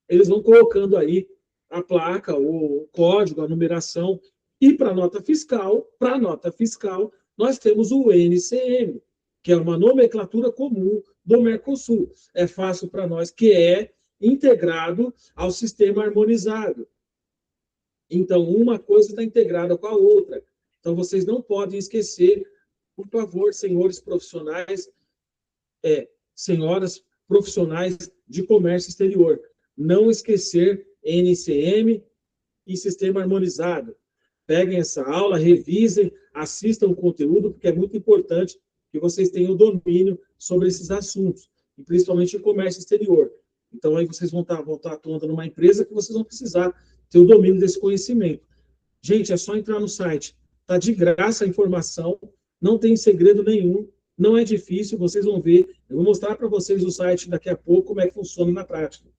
Eles vão colocando aí a placa, o código, a numeração, e para a nota fiscal, nós temos o NCM, que é uma nomenclatura comum do Mercosul. É fácil para nós, que é integrado ao sistema harmonizado. Então, uma coisa está integrada com a outra. Então, vocês não podem esquecer, por favor, senhores profissionais, senhoras profissionais de comércio exterior, não esquecer NCM e sistema harmonizado. Peguem essa aula, revisem, assistam o conteúdo, porque é muito importante que vocês tenham domínio sobre esses assuntos, e principalmente em comércio exterior. Então, aí vocês vão estar atuando numa empresa que vocês vão precisar ter o domínio desse conhecimento. Gente, é só entrar no site. Está de graça a informação, não tem segredo nenhum, não é difícil, vocês vão ver. Eu vou mostrar para vocês o site daqui a pouco, como é que funciona na prática.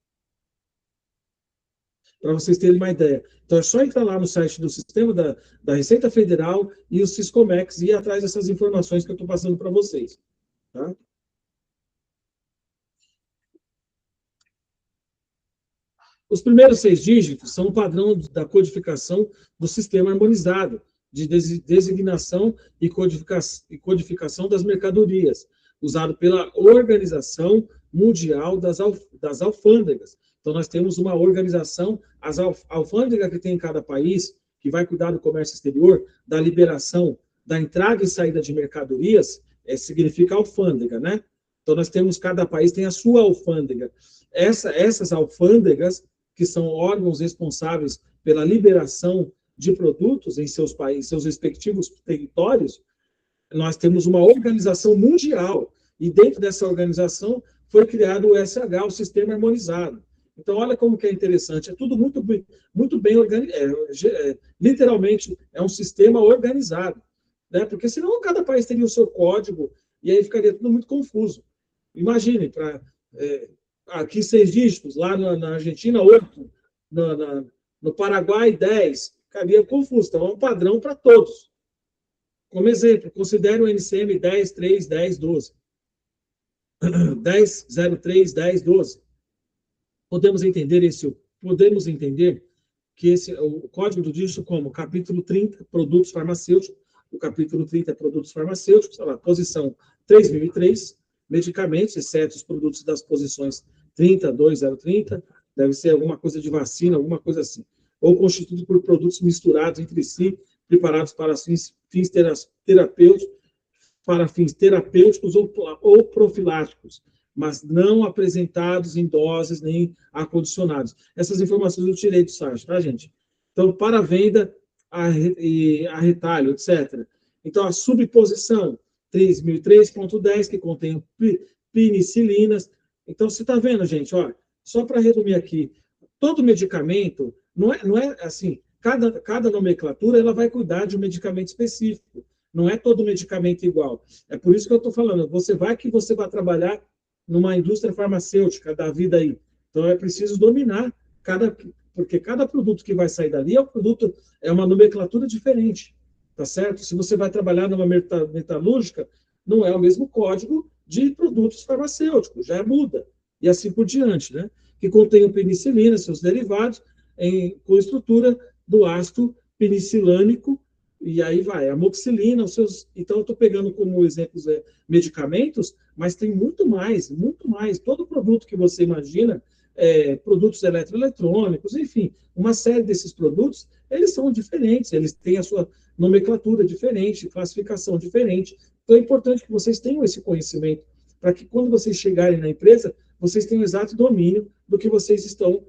Para vocês terem uma ideia. Então, é só entrar lá no site do Sistema da Receita Federal e o Siscomex e ir atrás dessas informações que eu estou passando para vocês. Tá? Os primeiros 6 dígitos são o padrão da codificação do sistema harmonizado de designação e codificação das mercadorias, usado pela Organização Mundial das Alfândegas. Então, nós temos uma organização, as alfândegas que tem em cada país, que vai cuidar do comércio exterior, da liberação, da entrada e saída de mercadorias, significa alfândega, né? Então, nós temos, cada país tem a sua alfândega. Essas alfândegas, que são órgãos responsáveis pela liberação de produtos em seus países, seus respectivos territórios, nós temos uma organização mundial, e dentro dessa organização foi criado o SH, o Sistema Harmonizado. Então, olha como que é interessante, é tudo muito bem organizado, literalmente, é um sistema organizado, né? Porque senão cada país teria o seu código, e aí ficaria tudo muito confuso. Imagine, aqui 6 dígitos, lá na Argentina 8, no Paraguai 10, ficaria confuso. Então, é um padrão para todos. Como exemplo, considere o NCM 10.3, 10.12. 10.03, 10.12. Podemos entender que o código do dígito como capítulo 30, produtos farmacêuticos, o capítulo 30 é produtos farmacêuticos, sei lá, posição 3003, medicamentos, exceto os produtos das posições 30, 2, 0, 30, deve ser alguma coisa de vacina, alguma coisa assim, ou constituído por produtos misturados entre si, preparados para fins terapêuticos ou profiláticos, mas não apresentados em doses nem acondicionados. Essas informações eu tirei do site, tá, gente? Então, para venda a retalho, etc. Então, a subposição 3003.10, que contém penicilinas. Então, você está vendo, gente, ó, só para resumir aqui, todo medicamento, não é assim, cada nomenclatura ela vai cuidar de um medicamento específico, não é todo medicamento igual. É por isso que eu estou falando, você vai trabalhar numa indústria farmacêutica da vida aí. Então, é preciso dominar porque cada produto que vai sair dali é uma nomenclatura diferente, tá certo? Se você vai trabalhar numa metalúrgica, não é o mesmo código de produtos farmacêuticos, já muda, e assim por diante, né? Que contém penicilina, seus derivados, com estrutura do ácido penicilânico, e aí vai, amoxicilina, então eu estou pegando como exemplos medicamentos, mas tem muito mais, todo produto que você imagina, produtos eletroeletrônicos, enfim, uma série desses produtos, eles são diferentes, eles têm a sua nomenclatura diferente, classificação diferente, então é importante que vocês tenham esse conhecimento, para que quando vocês chegarem na empresa, vocês tenham o exato domínio do que vocês estão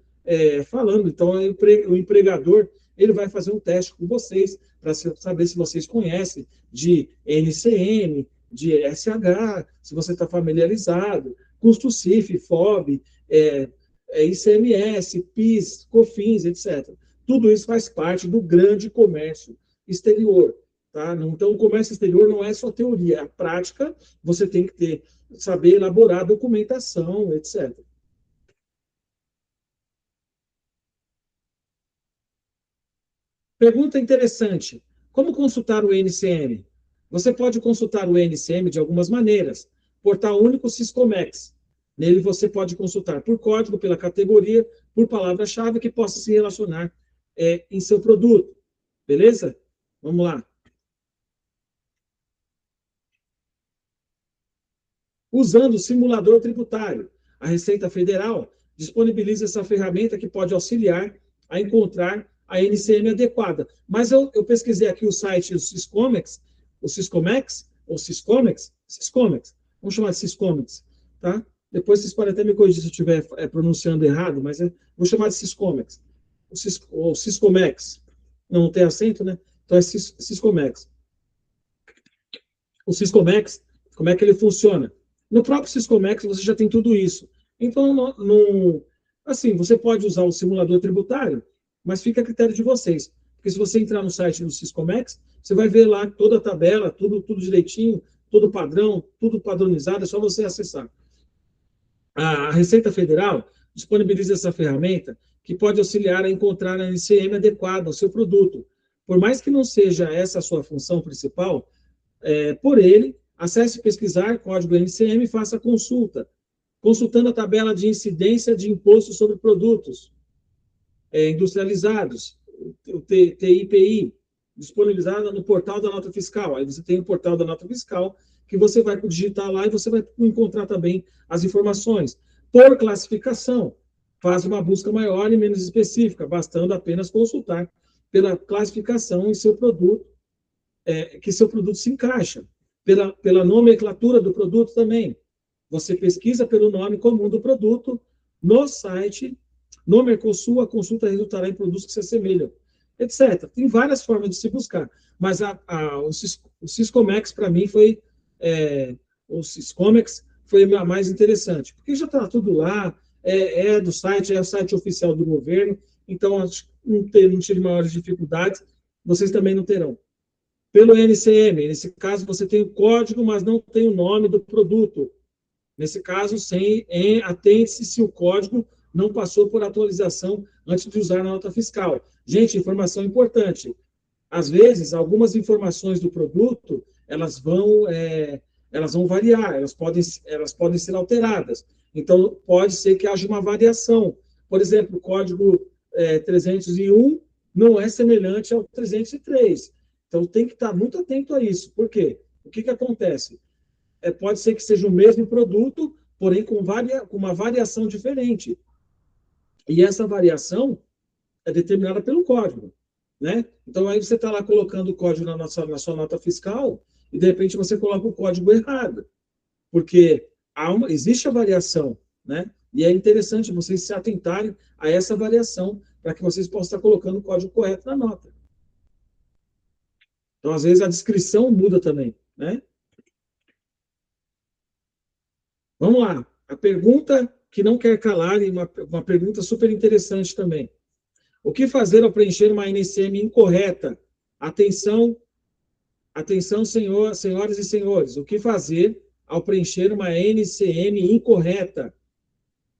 falando. Então, o empregador, ele vai fazer um teste com vocês, para saber se vocês conhecem de NCM, de SH, se você está familiarizado, custo CIF, FOB, ICMS, PIS, COFINS, etc. Tudo isso faz parte do grande comércio exterior. Tá? Então, o comércio exterior não é só teoria, a prática você tem que saber elaborar a documentação, etc. Pergunta interessante. Como consultar o NCM? Você pode consultar o NCM de algumas maneiras. Portal único Siscomex. Nele você pode consultar por código, pela categoria, por palavra-chave que possa se relacionar em seu produto. Beleza? Vamos lá. Usando o simulador tributário, a Receita Federal disponibiliza essa ferramenta que pode auxiliar a encontrar a NCM adequada. Mas eu pesquisei aqui o site Siscomex, vamos chamar de Siscomex, tá? Depois vocês podem até me corrigir se eu estiver pronunciando errado, mas vou chamar de Siscomex. Ou Siscomex. Não tem acento, né? Então é Siscomex. O Siscomex Como é que ele funciona? No próprio Siscomex você já tem tudo isso. Então, assim, você pode usar o simulador tributário, mas fica a critério de vocês. Porque se você entrar no site do Siscomex, você vai ver lá toda a tabela, tudo direitinho, todo padrão, tudo padronizado, é só você acessar. A Receita Federal disponibiliza essa ferramenta que pode auxiliar a encontrar a NCM adequada ao seu produto. Por mais que não seja essa a sua função principal, por ele, acesse pesquisar código NCM e faça consulta, consultando a tabela de incidência de imposto sobre produtos industrializados, o TIPI, disponibilizada no portal da nota fiscal. Aí você tem o portal da nota fiscal, que você vai digitar lá e você vai encontrar também as informações. Por classificação, faz uma busca maior e menos específica, bastando apenas consultar pela classificação em seu produto, que seu produto se encaixa. Pela nomenclatura do produto também. Você pesquisa pelo nome comum do produto no site, no Mercosul, a consulta resultará em produtos que se assemelham, etc. Tem várias formas de se buscar, mas o Siscomex, para mim, foi o Siscomex foi a mais interessante, porque já está tudo lá, do site, é o site oficial do governo, então não tive maiores dificuldades, vocês também não terão. Pelo NCM, nesse caso você tem o código, mas não tem o nome do produto. Nesse caso, atente-se se o código não passou por atualização antes de usar a nota fiscal. Gente, informação importante. Às vezes, algumas informações do produto, elas vão variar, elas podem ser alteradas. Então, pode ser que haja uma variação. Por exemplo, o código 301 não é semelhante ao 303. Então, tem que estar muito atento a isso. Por quê? O que acontece? Pode ser que seja o mesmo produto, porém com uma variação diferente. E essa variação é determinada pelo código, né? Então, aí você está lá colocando o código na sua nota fiscal e, de repente, você coloca o código errado, porque existe a variação, né? E é interessante vocês se atentarem a essa variação para que vocês possam estar colocando o código correto na nota. Então, às vezes, a descrição muda também, né? Vamos lá. A pergunta que não quer calar, e uma pergunta super interessante também. O que fazer ao preencher uma NCM incorreta? Atenção, senhoras e senhores. O que fazer ao preencher uma NCM incorreta?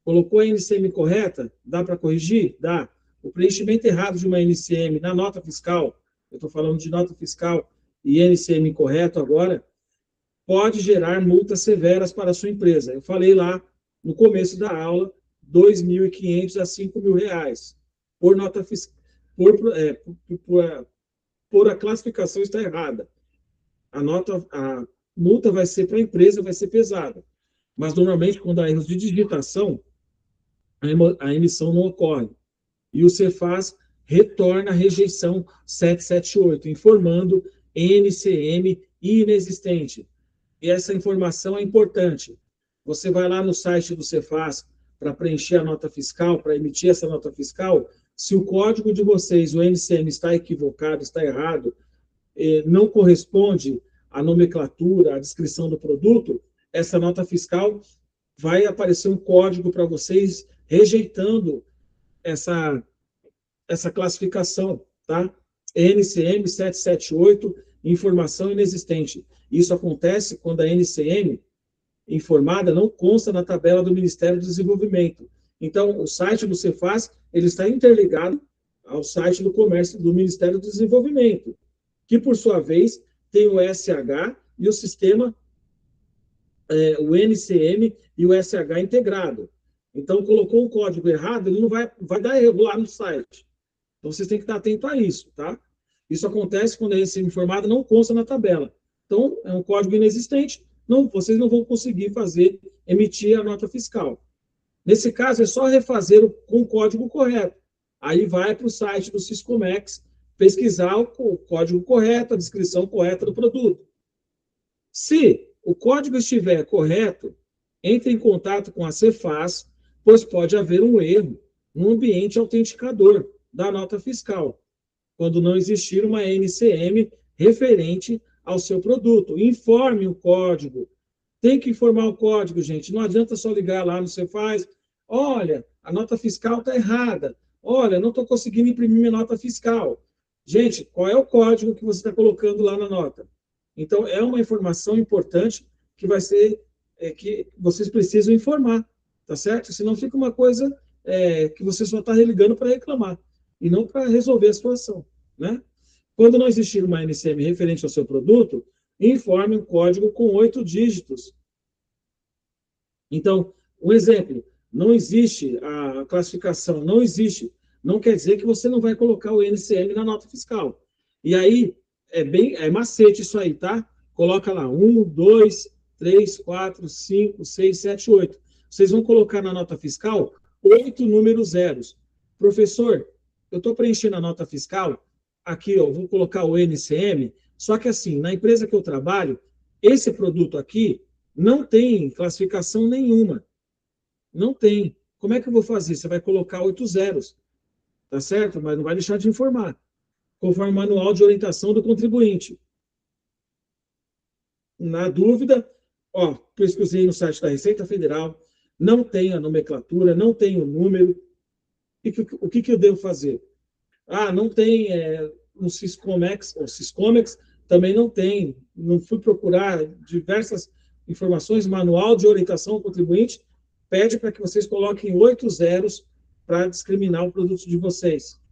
Colocou a NCM incorreta? Dá para corrigir? Dá. O preenchimento errado de uma NCM na nota fiscal, eu estou falando de nota fiscal e NCM incorreto agora, pode gerar multas severas para a sua empresa. Eu falei lá no começo da aula, R$ 2.500 a R$ 5.000 por nota fiscal, por a classificação estar errada. A multa vai ser para a empresa, vai ser pesada. Mas, normalmente, quando há erros de digitação, a emissão não ocorre. E o Cefaz retorna a rejeição 778, informando NCM inexistente. E essa informação é importante. Você vai lá no site do Cefaz para preencher a nota fiscal, para emitir essa nota fiscal. Se o código de vocês, o NCM, está equivocado, está errado, não corresponde à nomenclatura, à descrição do produto, essa nota fiscal vai aparecer um código para vocês rejeitando essa classificação, tá? NCM 778, informação inexistente. Isso acontece quando a NCM informada não consta na tabela do Ministério do Desenvolvimento. Então, o site do Cefaz, ele está interligado ao site do Comércio do Ministério do Desenvolvimento, que, por sua vez, tem o SH e o sistema, o NCM e o SH integrado. Então, colocou um código errado, ele não vai dar erro lá no site. Então, vocês têm que estar atento a isso, tá? Isso acontece quando a NCM informada não consta na tabela. Então, é um código inexistente, vocês não vão conseguir emitir a nota fiscal. Nesse caso, é só refazer com o código correto. Aí vai para o site do Siscomex, pesquisar o código correto, a descrição correta do produto. Se o código estiver correto, entre em contato com a Cefaz, pois pode haver um erro no ambiente autenticador da nota fiscal, quando não existir uma NCM referente ao seu produto. Informe o código Tem que informar o código, gente. Não adianta só ligar lá no Cefaz. Olha, a nota fiscal está errada. Olha, não estou conseguindo imprimir minha nota fiscal. Gente, qual é o código que você está colocando lá na nota? Então, é uma informação importante que vai ser que vocês precisam informar, tá certo? Senão fica uma coisa que você só está ligando para reclamar e não para resolver a situação, né? Quando não existir uma NCM referente ao seu produto, informe um código com 8 dígitos. Então, um exemplo, não existe a classificação, não existe, não quer dizer que você não vai colocar o NCM na nota fiscal. E aí, é macete isso aí, tá? Coloca lá 1, 2, 3, 4, 5, 6, 7, 8. Vocês vão colocar na nota fiscal 8 números zeros. Professor, eu estou preenchendo a nota fiscal, aqui, ó, vou colocar o NCM, só que assim, na empresa que eu trabalho, esse produto aqui não tem classificação nenhuma. Não tem. Como é que eu vou fazer? Você vai colocar 8 zeros, tá certo? Mas não vai deixar de informar, conforme o manual de orientação do contribuinte. Na dúvida, ó, pesquisei no site da Receita Federal, não tem a nomenclatura, não tem o número. O que eu devo fazer? Ah, não tem no Siscomex, ou Siscomex também não tem. Não fui procurar diversas informações, manual de orientação ao contribuinte pede para que vocês coloquem 8 zeros para discriminar o produto de vocês.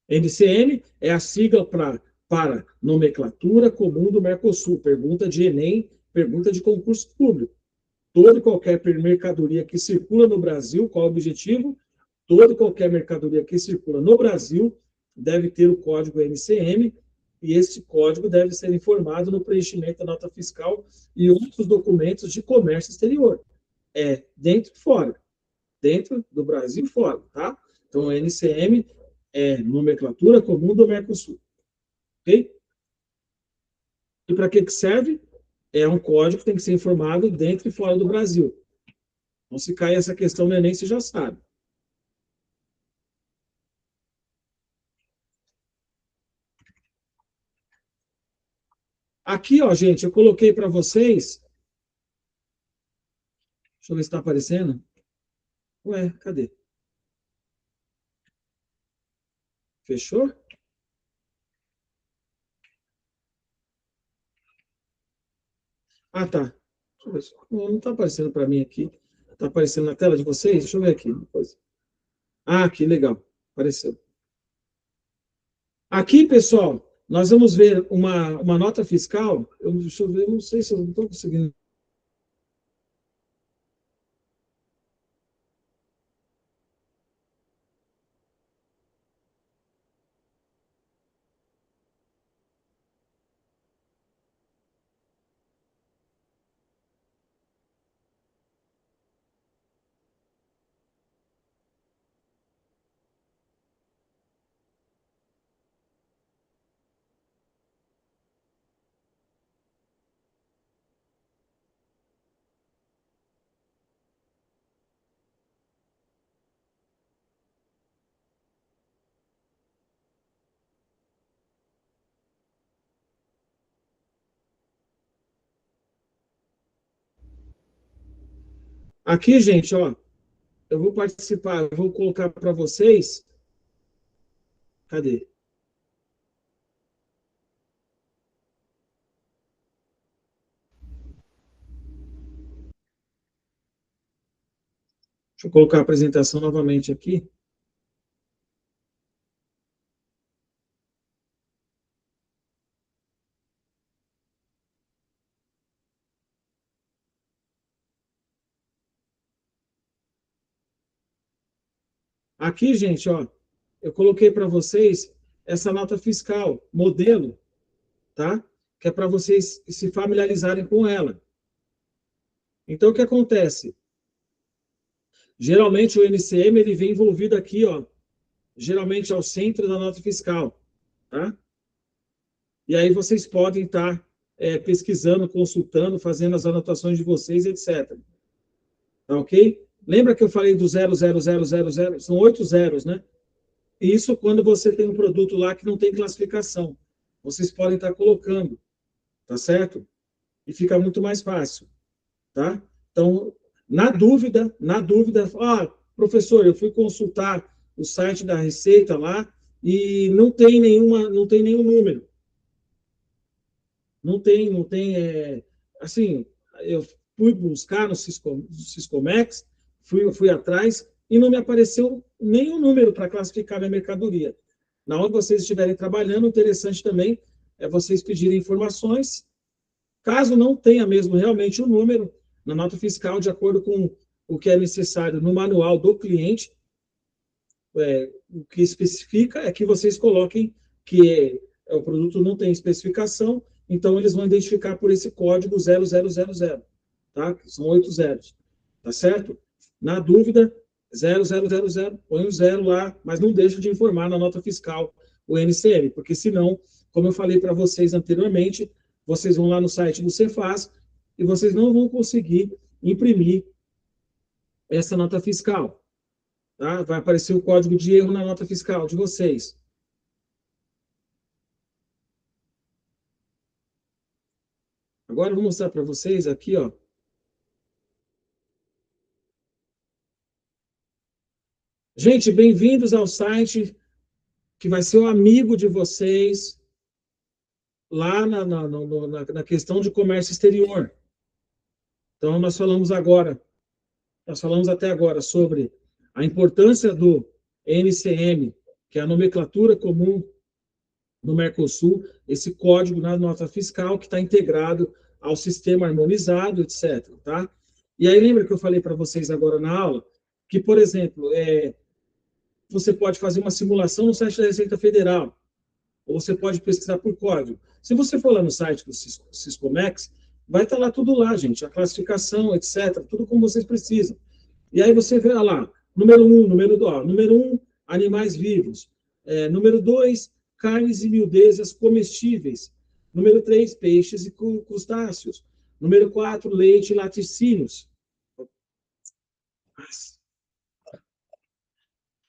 NCM é a sigla para Nomenclatura Comum do Mercosul. Pergunta de Enem, pergunta de concurso público. Toda e qualquer mercadoria que circula no Brasil, qual é o objetivo? Toda e qualquer mercadoria que circula no Brasil deve ter o código NCM, e esse código deve ser informado no preenchimento da nota fiscal e outros documentos de comércio exterior. Dentro e fora. Dentro do Brasil e fora, tá? Então, o NCM é Nomenclatura Comum do Mercosul. Ok? E para que serve? É um código que tem que ser informado dentro e fora do Brasil. Então, se cai essa questão no Enem, você já sabe. Aqui, ó, gente, eu coloquei para vocês. Deixa eu ver se está aparecendo. Ué, cadê? Fechou? Ah, tá. Deixa eu ver. Não está aparecendo para mim aqui. Está aparecendo na tela de vocês? Deixa eu ver aqui. Ah, que legal. Apareceu. Aqui, pessoal, nós vamos ver uma nota fiscal. Deixa eu ver, não sei se eu não estou conseguindo. Aqui, gente, ó, eu vou participar, eu vou colocar para vocês. Cadê? Deixa eu colocar a apresentação novamente aqui. Aqui, gente, ó, eu coloquei para vocês essa nota fiscal, modelo, tá? Que é para vocês se familiarizarem com ela. Então, o que acontece? Geralmente, o NCM, ele vem envolvido aqui, ó, geralmente ao centro da nota fiscal, tá? E aí vocês podem estar pesquisando, consultando, fazendo as anotações de vocês, etc. Tá ok? Lembra que eu falei do 00000? São 8 zeros, né? Isso quando você tem um produto lá que não tem classificação. vocês podem estar colocando, tá certo? E fica muito mais fácil, tá? Então, na dúvida, professor, eu fui consultar o site da Receita lá e não tem nenhum número. Não tem, assim, eu fui buscar no Siscomex, fui atrás e não me apareceu nenhum número para classificar minha mercadoria. Na hora que vocês estiverem trabalhando, interessante também é vocês pedirem informações. Caso não tenha mesmo realmente o número, na nota fiscal, de acordo com o que é necessário no manual do cliente, o que especifica é que vocês coloquem que o produto não tem especificação, então eles vão identificar por esse código 0000, tá? São 8 zeros, tá certo? Na dúvida, 0000, põe o 0 lá, mas não deixa de informar na nota fiscal o NCM, porque senão, como eu falei para vocês anteriormente, vocês vão lá no site do Cefaz e vocês não vão conseguir imprimir essa nota fiscal. Tá? Vai aparecer o código de erro na nota fiscal de vocês. Agora eu vou mostrar para vocês aqui, ó. Gente, bem-vindos ao site que vai ser o amigo de vocês lá na questão de comércio exterior. Então, nós falamos até agora sobre a importância do NCM, que é a nomenclatura comum no Mercosul, esse código na nota fiscal que está integrado ao sistema harmonizado, etc. Tá? E aí, lembra que eu falei para vocês agora na aula que, por exemplo, você pode fazer uma simulação no site da Receita Federal, ou você pode pesquisar por código. Se você for lá no site do Siscomex, vai estar lá tudo lá, gente, a classificação, etc., tudo como vocês precisam. E aí você vê lá, número 1, animais vivos. Número 2, carnes e miudezas comestíveis. Número 3, peixes e crustáceos. Número 4, leite e laticínios.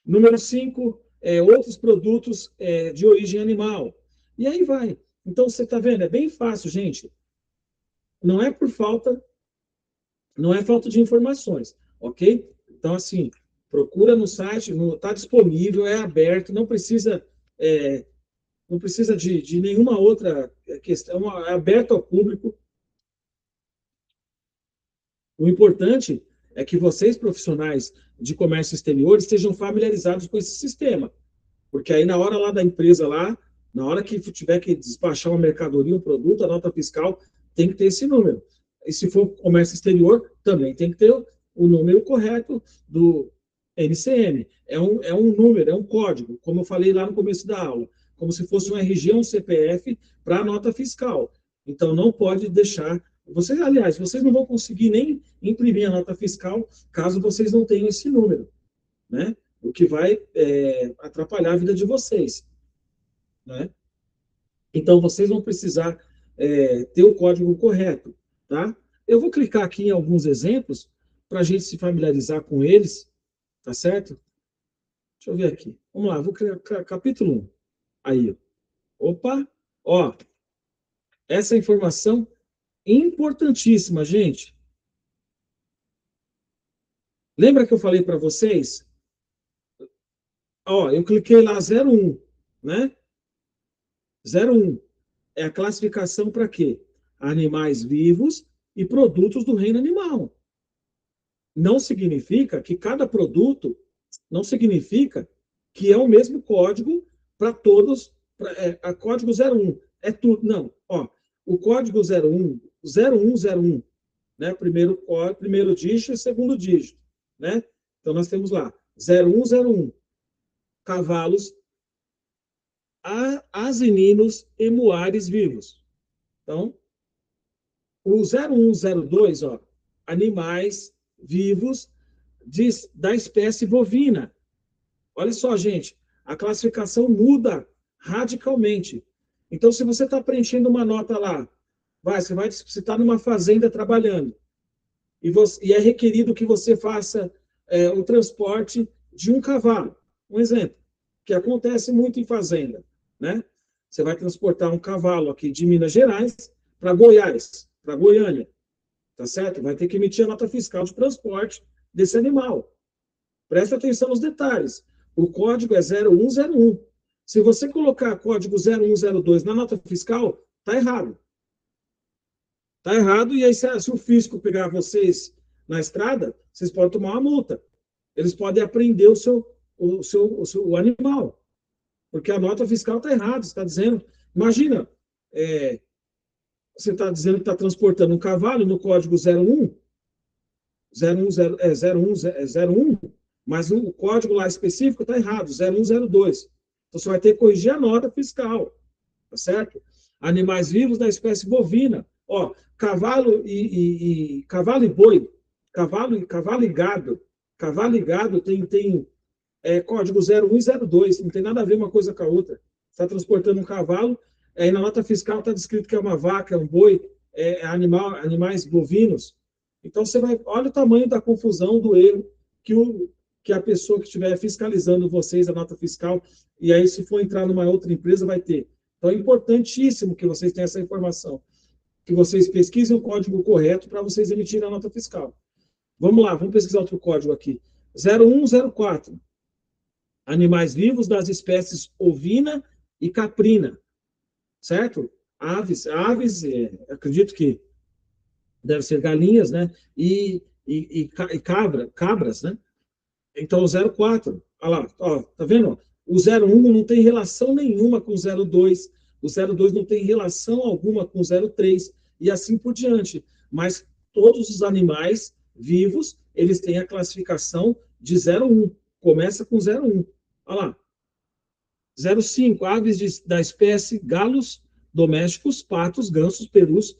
Número 5, outros produtos de origem animal. E aí vai. Então, você está vendo? É bem fácil, gente. Não é falta de informações, ok? Então, assim, procura no site, está disponível, é aberto, não precisa de nenhuma outra questão, é aberto ao público. O importante é que vocês, profissionais de comércio exterior, estejam familiarizados com esse sistema. Porque aí, na hora lá da empresa, na hora que tiver que despachar uma mercadoria, um produto, a nota fiscal tem que ter esse número. E se for comércio exterior, também tem que ter o número correto do NCM. É um número, é um código, como eu falei lá no começo da aula, como se fosse um RG, um CPF para a nota fiscal. Então, não pode deixar... Aliás, vocês não vão conseguir nem imprimir a nota fiscal caso vocês não tenham esse número, né? O que vai atrapalhar a vida de vocês, né? Então, vocês vão precisar ter o código correto, tá? Eu vou clicar aqui em alguns exemplos para a gente se familiarizar com eles, tá certo? Deixa eu ver aqui. Vamos lá, vou criar capítulo 1. Aí, opa, ó, essa informação importantíssima, gente. Lembra que eu falei para vocês? Ó, eu cliquei lá 01, né? 01 é a classificação para quê? Animais vivos e produtos do reino animal. Não significa que cada produto, não significa que é o mesmo código para todos, a código 01, é tudo, não, ó, o código 01, né, primeiro dígito e segundo dígito, né, então nós temos lá, 0101, cavalos, asininos e muares vivos. Então, o 0102, ó, animais vivos da espécie bovina. Olha só, gente, a classificação muda radicalmente. Então, se você está preenchendo uma nota lá, você está numa fazenda trabalhando, e é requerido que você faça o transporte de um cavalo. Um exemplo, que acontece muito em fazenda, né? você vai transportar um cavalo aqui de Minas Gerais para Goiás, para Goiânia, tá certo? Vai ter que emitir a nota fiscal de transporte desse animal. Presta atenção nos detalhes. O código é 0101. Se você colocar código 0102 na nota fiscal, tá errado. Tá errado, e aí se o fisco pegar vocês na estrada, vocês podem tomar uma multa. Eles podem apreender o animal, porque a nota fiscal está errada. Você está dizendo, imagina, você está dizendo que está transportando um cavalo no código 01, 01, mas o código lá específico está errado, 0102. Então você vai ter que corrigir a nota fiscal, tá certo? Animais vivos da espécie bovina. Ó, cavalo e boi, cavalo e gado tem código 0102, não tem nada a ver uma coisa com a outra. Está transportando um cavalo, aí na nota fiscal está descrito que é uma vaca, é um boi, animais bovinos. Então você vai, olha o tamanho da confusão, do erro que a pessoa que estiver fiscalizando vocês, a nota fiscal, e aí se for entrar numa outra empresa vai ter. Então é importantíssimo que vocês tenham essa informação, que vocês pesquisem o código correto para vocês emitirem a nota fiscal. Vamos lá, vamos pesquisar outro código aqui. 0104. Animais vivos das espécies ovina e caprina, certo? Aves, acredito que deve ser galinhas, né? E cabras, né? Então, o 04, olha lá, ó, tá vendo? O 01 não tem relação nenhuma com o 02, o 02 não tem relação alguma com o 03, e assim por diante. Mas todos os animais vivos, eles têm a classificação de 01, começa com 01. Olha lá. 05, aves da espécie galos domésticos, patos, gansos, peruas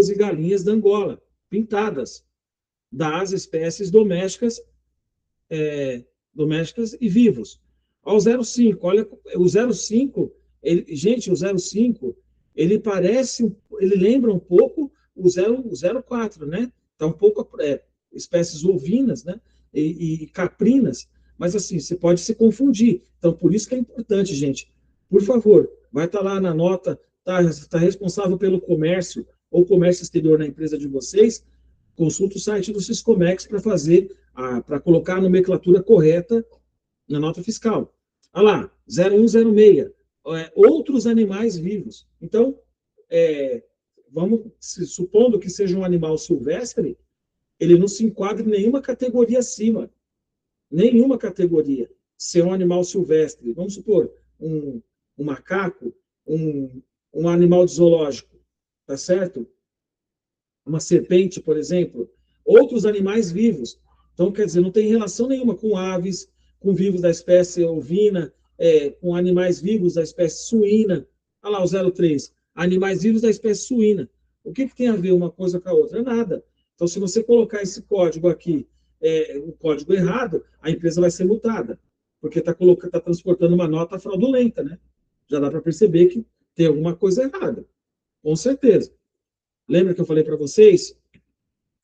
e galinhas da Angola, pintadas, das espécies domésticas e vivos. Ao 05, olha, o 05, gente, o 05, ele lembra um pouco o 04, né? Tá um pouco, espécies ovinas, né? E caprinas, mas assim, você pode se confundir. Então, por isso que é importante, gente, por favor, vai estar lá na nota, tá responsável pelo comércio ou comércio exterior na empresa de vocês, consulta o site do Siscomex para para colocar a nomenclatura correta na nota fiscal. Olha lá, 0106, outros animais vivos. Então, supondo que seja um animal silvestre, ele não se enquadra em nenhuma categoria acima. Nenhuma categoria. Se é um animal silvestre, vamos supor, um macaco, um animal de zoológico, tá certo? Uma serpente, por exemplo, outros animais vivos. Então, quer dizer, não tem relação nenhuma com aves, com vivos da espécie ovina, com animais vivos da espécie suína. Olha lá, o 03, animais vivos da espécie suína. O que tem a ver uma coisa com a outra? Nada. Então, se você colocar esse código aqui, o código errado, a empresa vai ser multada, porque está transportando uma nota fraudulenta, né? Já dá para perceber que tem alguma coisa errada, com certeza. Lembra que eu falei para vocês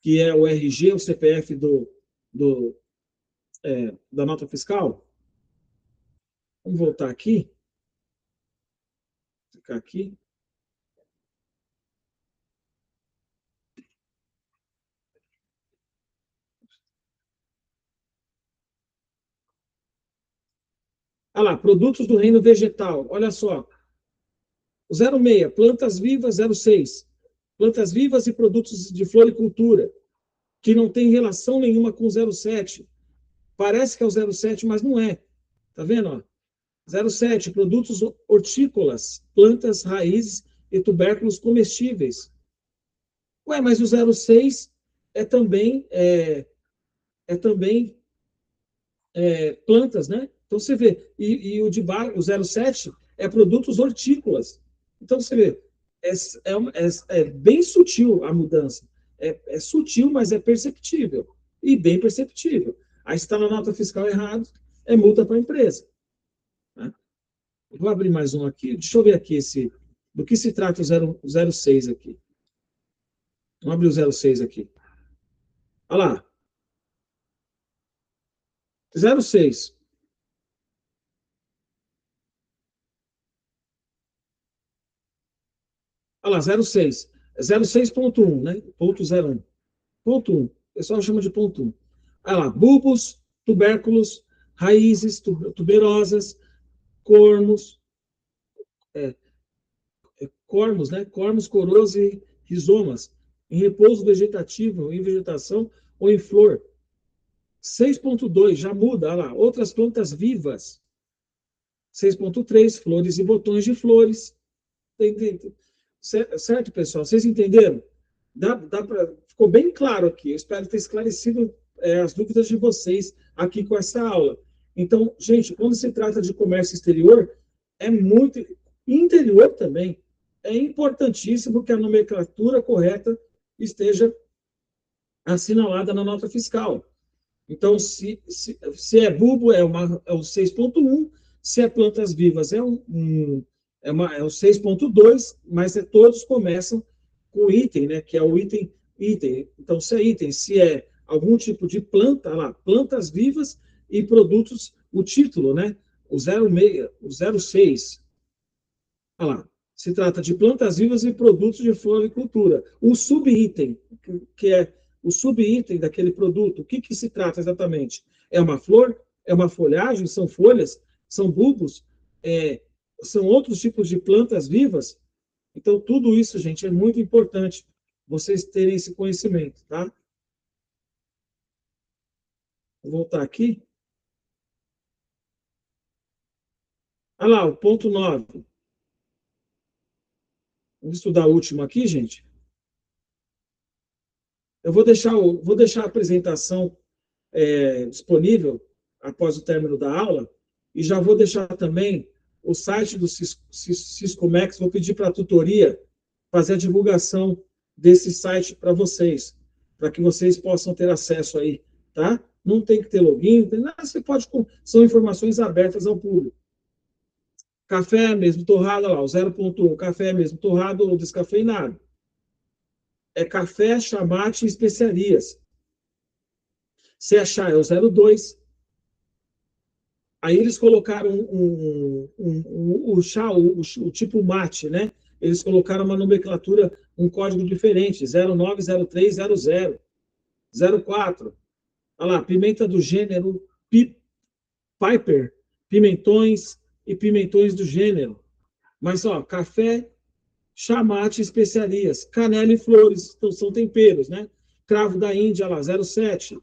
que é o RG, o CPF da nota fiscal? Vamos voltar aqui. Ficar aqui. Olha lá, produtos do reino vegetal. Olha só. O 06, plantas vivas, 06. Plantas vivas e produtos de floricultura, que não tem relação nenhuma com o 07. Parece que é o 07, mas não é. Tá vendo? Ó? 07, produtos hortícolas, plantas, raízes e tubérculos comestíveis. Ué, mas o 06 é também plantas, né? Então você vê, e o de baixo, o 07 é produtos hortícolas. Então você vê, é bem sutil a mudança. É sutil, mas é perceptível. E bem perceptível. Aí está na nota fiscal errado, é multa para a empresa. Né? Vou abrir mais um aqui. Deixa eu ver aqui do que se trata o 06 aqui. Vamos abrir o 06 aqui. Olha lá. 06. Olha lá, 06. 06.1, né? Ponto 01. Ponto 1. O pessoal chama de ponto 1. Olha lá, bulbos, tubérculos, raízes tuberosas, cormos, cormos, né? Cormos, coroas e rizomas, em repouso vegetativo, em vegetação ou em flor. 6.2, já muda, olha lá, outras plantas vivas. 6.3, flores e botões de flores. Certo, pessoal? Vocês entenderam? Ficou bem claro aqui. Eu espero ter esclarecido as dúvidas de vocês aqui com essa aula. Então, gente, quando se trata de comércio exterior, é muito... Interior também. É importantíssimo que a nomenclatura correta esteja assinalada na nota fiscal. Então, se é bulbo, é o 6.1, se é plantas vivas, é o 6.2, mas todos começam com item, né, que é o item. Então, se é item, se é algum tipo de planta, lá, plantas vivas e produtos, o título, né, o 06, olha lá, se trata de plantas vivas e produtos de floricultura. O subitem, que é o subitem daquele produto, o que se trata exatamente? É uma flor? É uma folhagem? São folhas? São bulbos? São outros tipos de plantas vivas? Então, tudo isso, gente, é muito importante vocês terem esse conhecimento, tá? Vou voltar aqui. Olha lá, o ponto 9. Vamos estudar o último aqui, gente. Eu vou deixar a apresentação disponível após o término da aula e já vou deixar também o site do Siscomex. Vou pedir para a tutoria fazer a divulgação desse site para vocês, para que vocês possam ter acesso aí, tá? Não tem que ter login, não tem nada, você pode... São informações abertas ao público. Café mesmo torrado, lá, o 0.1, café mesmo torrado ou descafeinado. É café, chamate e especiarias. Se é chá, é o 02. Aí eles colocaram o chá, o tipo mate, né? Eles colocaram uma nomenclatura, um código diferente, 09, 03, 00, 04. Olha lá, pimenta do gênero Piper, pimentões e pimentões do gênero. Mas, ó, café, chamate, especiarias, canela e flores, então são temperos, né? Cravo da Índia, lá, 07.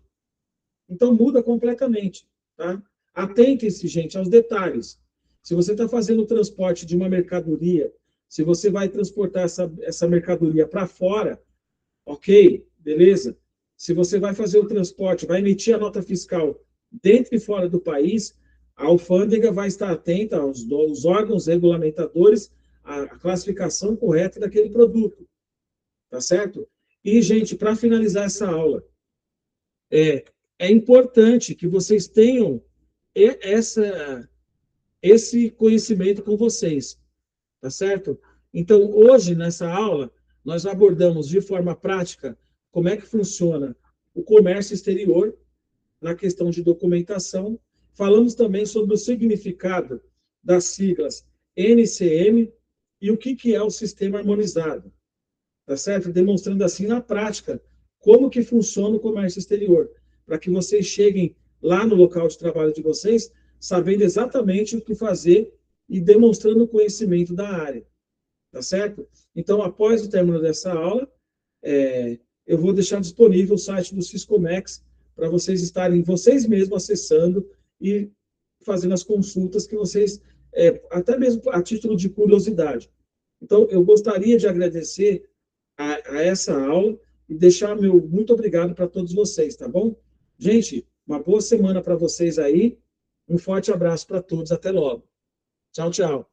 Então, muda completamente, tá? Atentem-se, gente, aos detalhes. Se você está fazendo o transporte de uma mercadoria, se você vai transportar essa mercadoria para fora, ok, beleza. Se você vai fazer o transporte, vai emitir a nota fiscal dentro e fora do país, a alfândega vai estar atenta aos órgãos regulamentadores, à classificação correta daquele produto, tá certo? E, gente, para finalizar essa aula, é importante que vocês tenham esse conhecimento com vocês, tá certo? Então, hoje, nessa aula, nós abordamos de forma prática como é que funciona o comércio exterior na questão de documentação. Falamos também sobre o significado das siglas NCM e o que é o sistema harmonizado, tá certo? Demonstrando assim na prática como que funciona o comércio exterior, para que vocês cheguem lá no local de trabalho de vocês sabendo exatamente o que fazer e demonstrando o conhecimento da área, tá certo? Então, após o término dessa aula, eu vou deixar disponível o site do Siscomex para vocês estarem vocês mesmos acessando e fazendo as consultas que vocês, até mesmo a título de curiosidade. Então, eu gostaria de agradecer a essa aula e deixar meu muito obrigado para todos vocês, tá bom? Gente, uma boa semana para vocês aí. Um forte abraço para todos. Até logo. Tchau, tchau.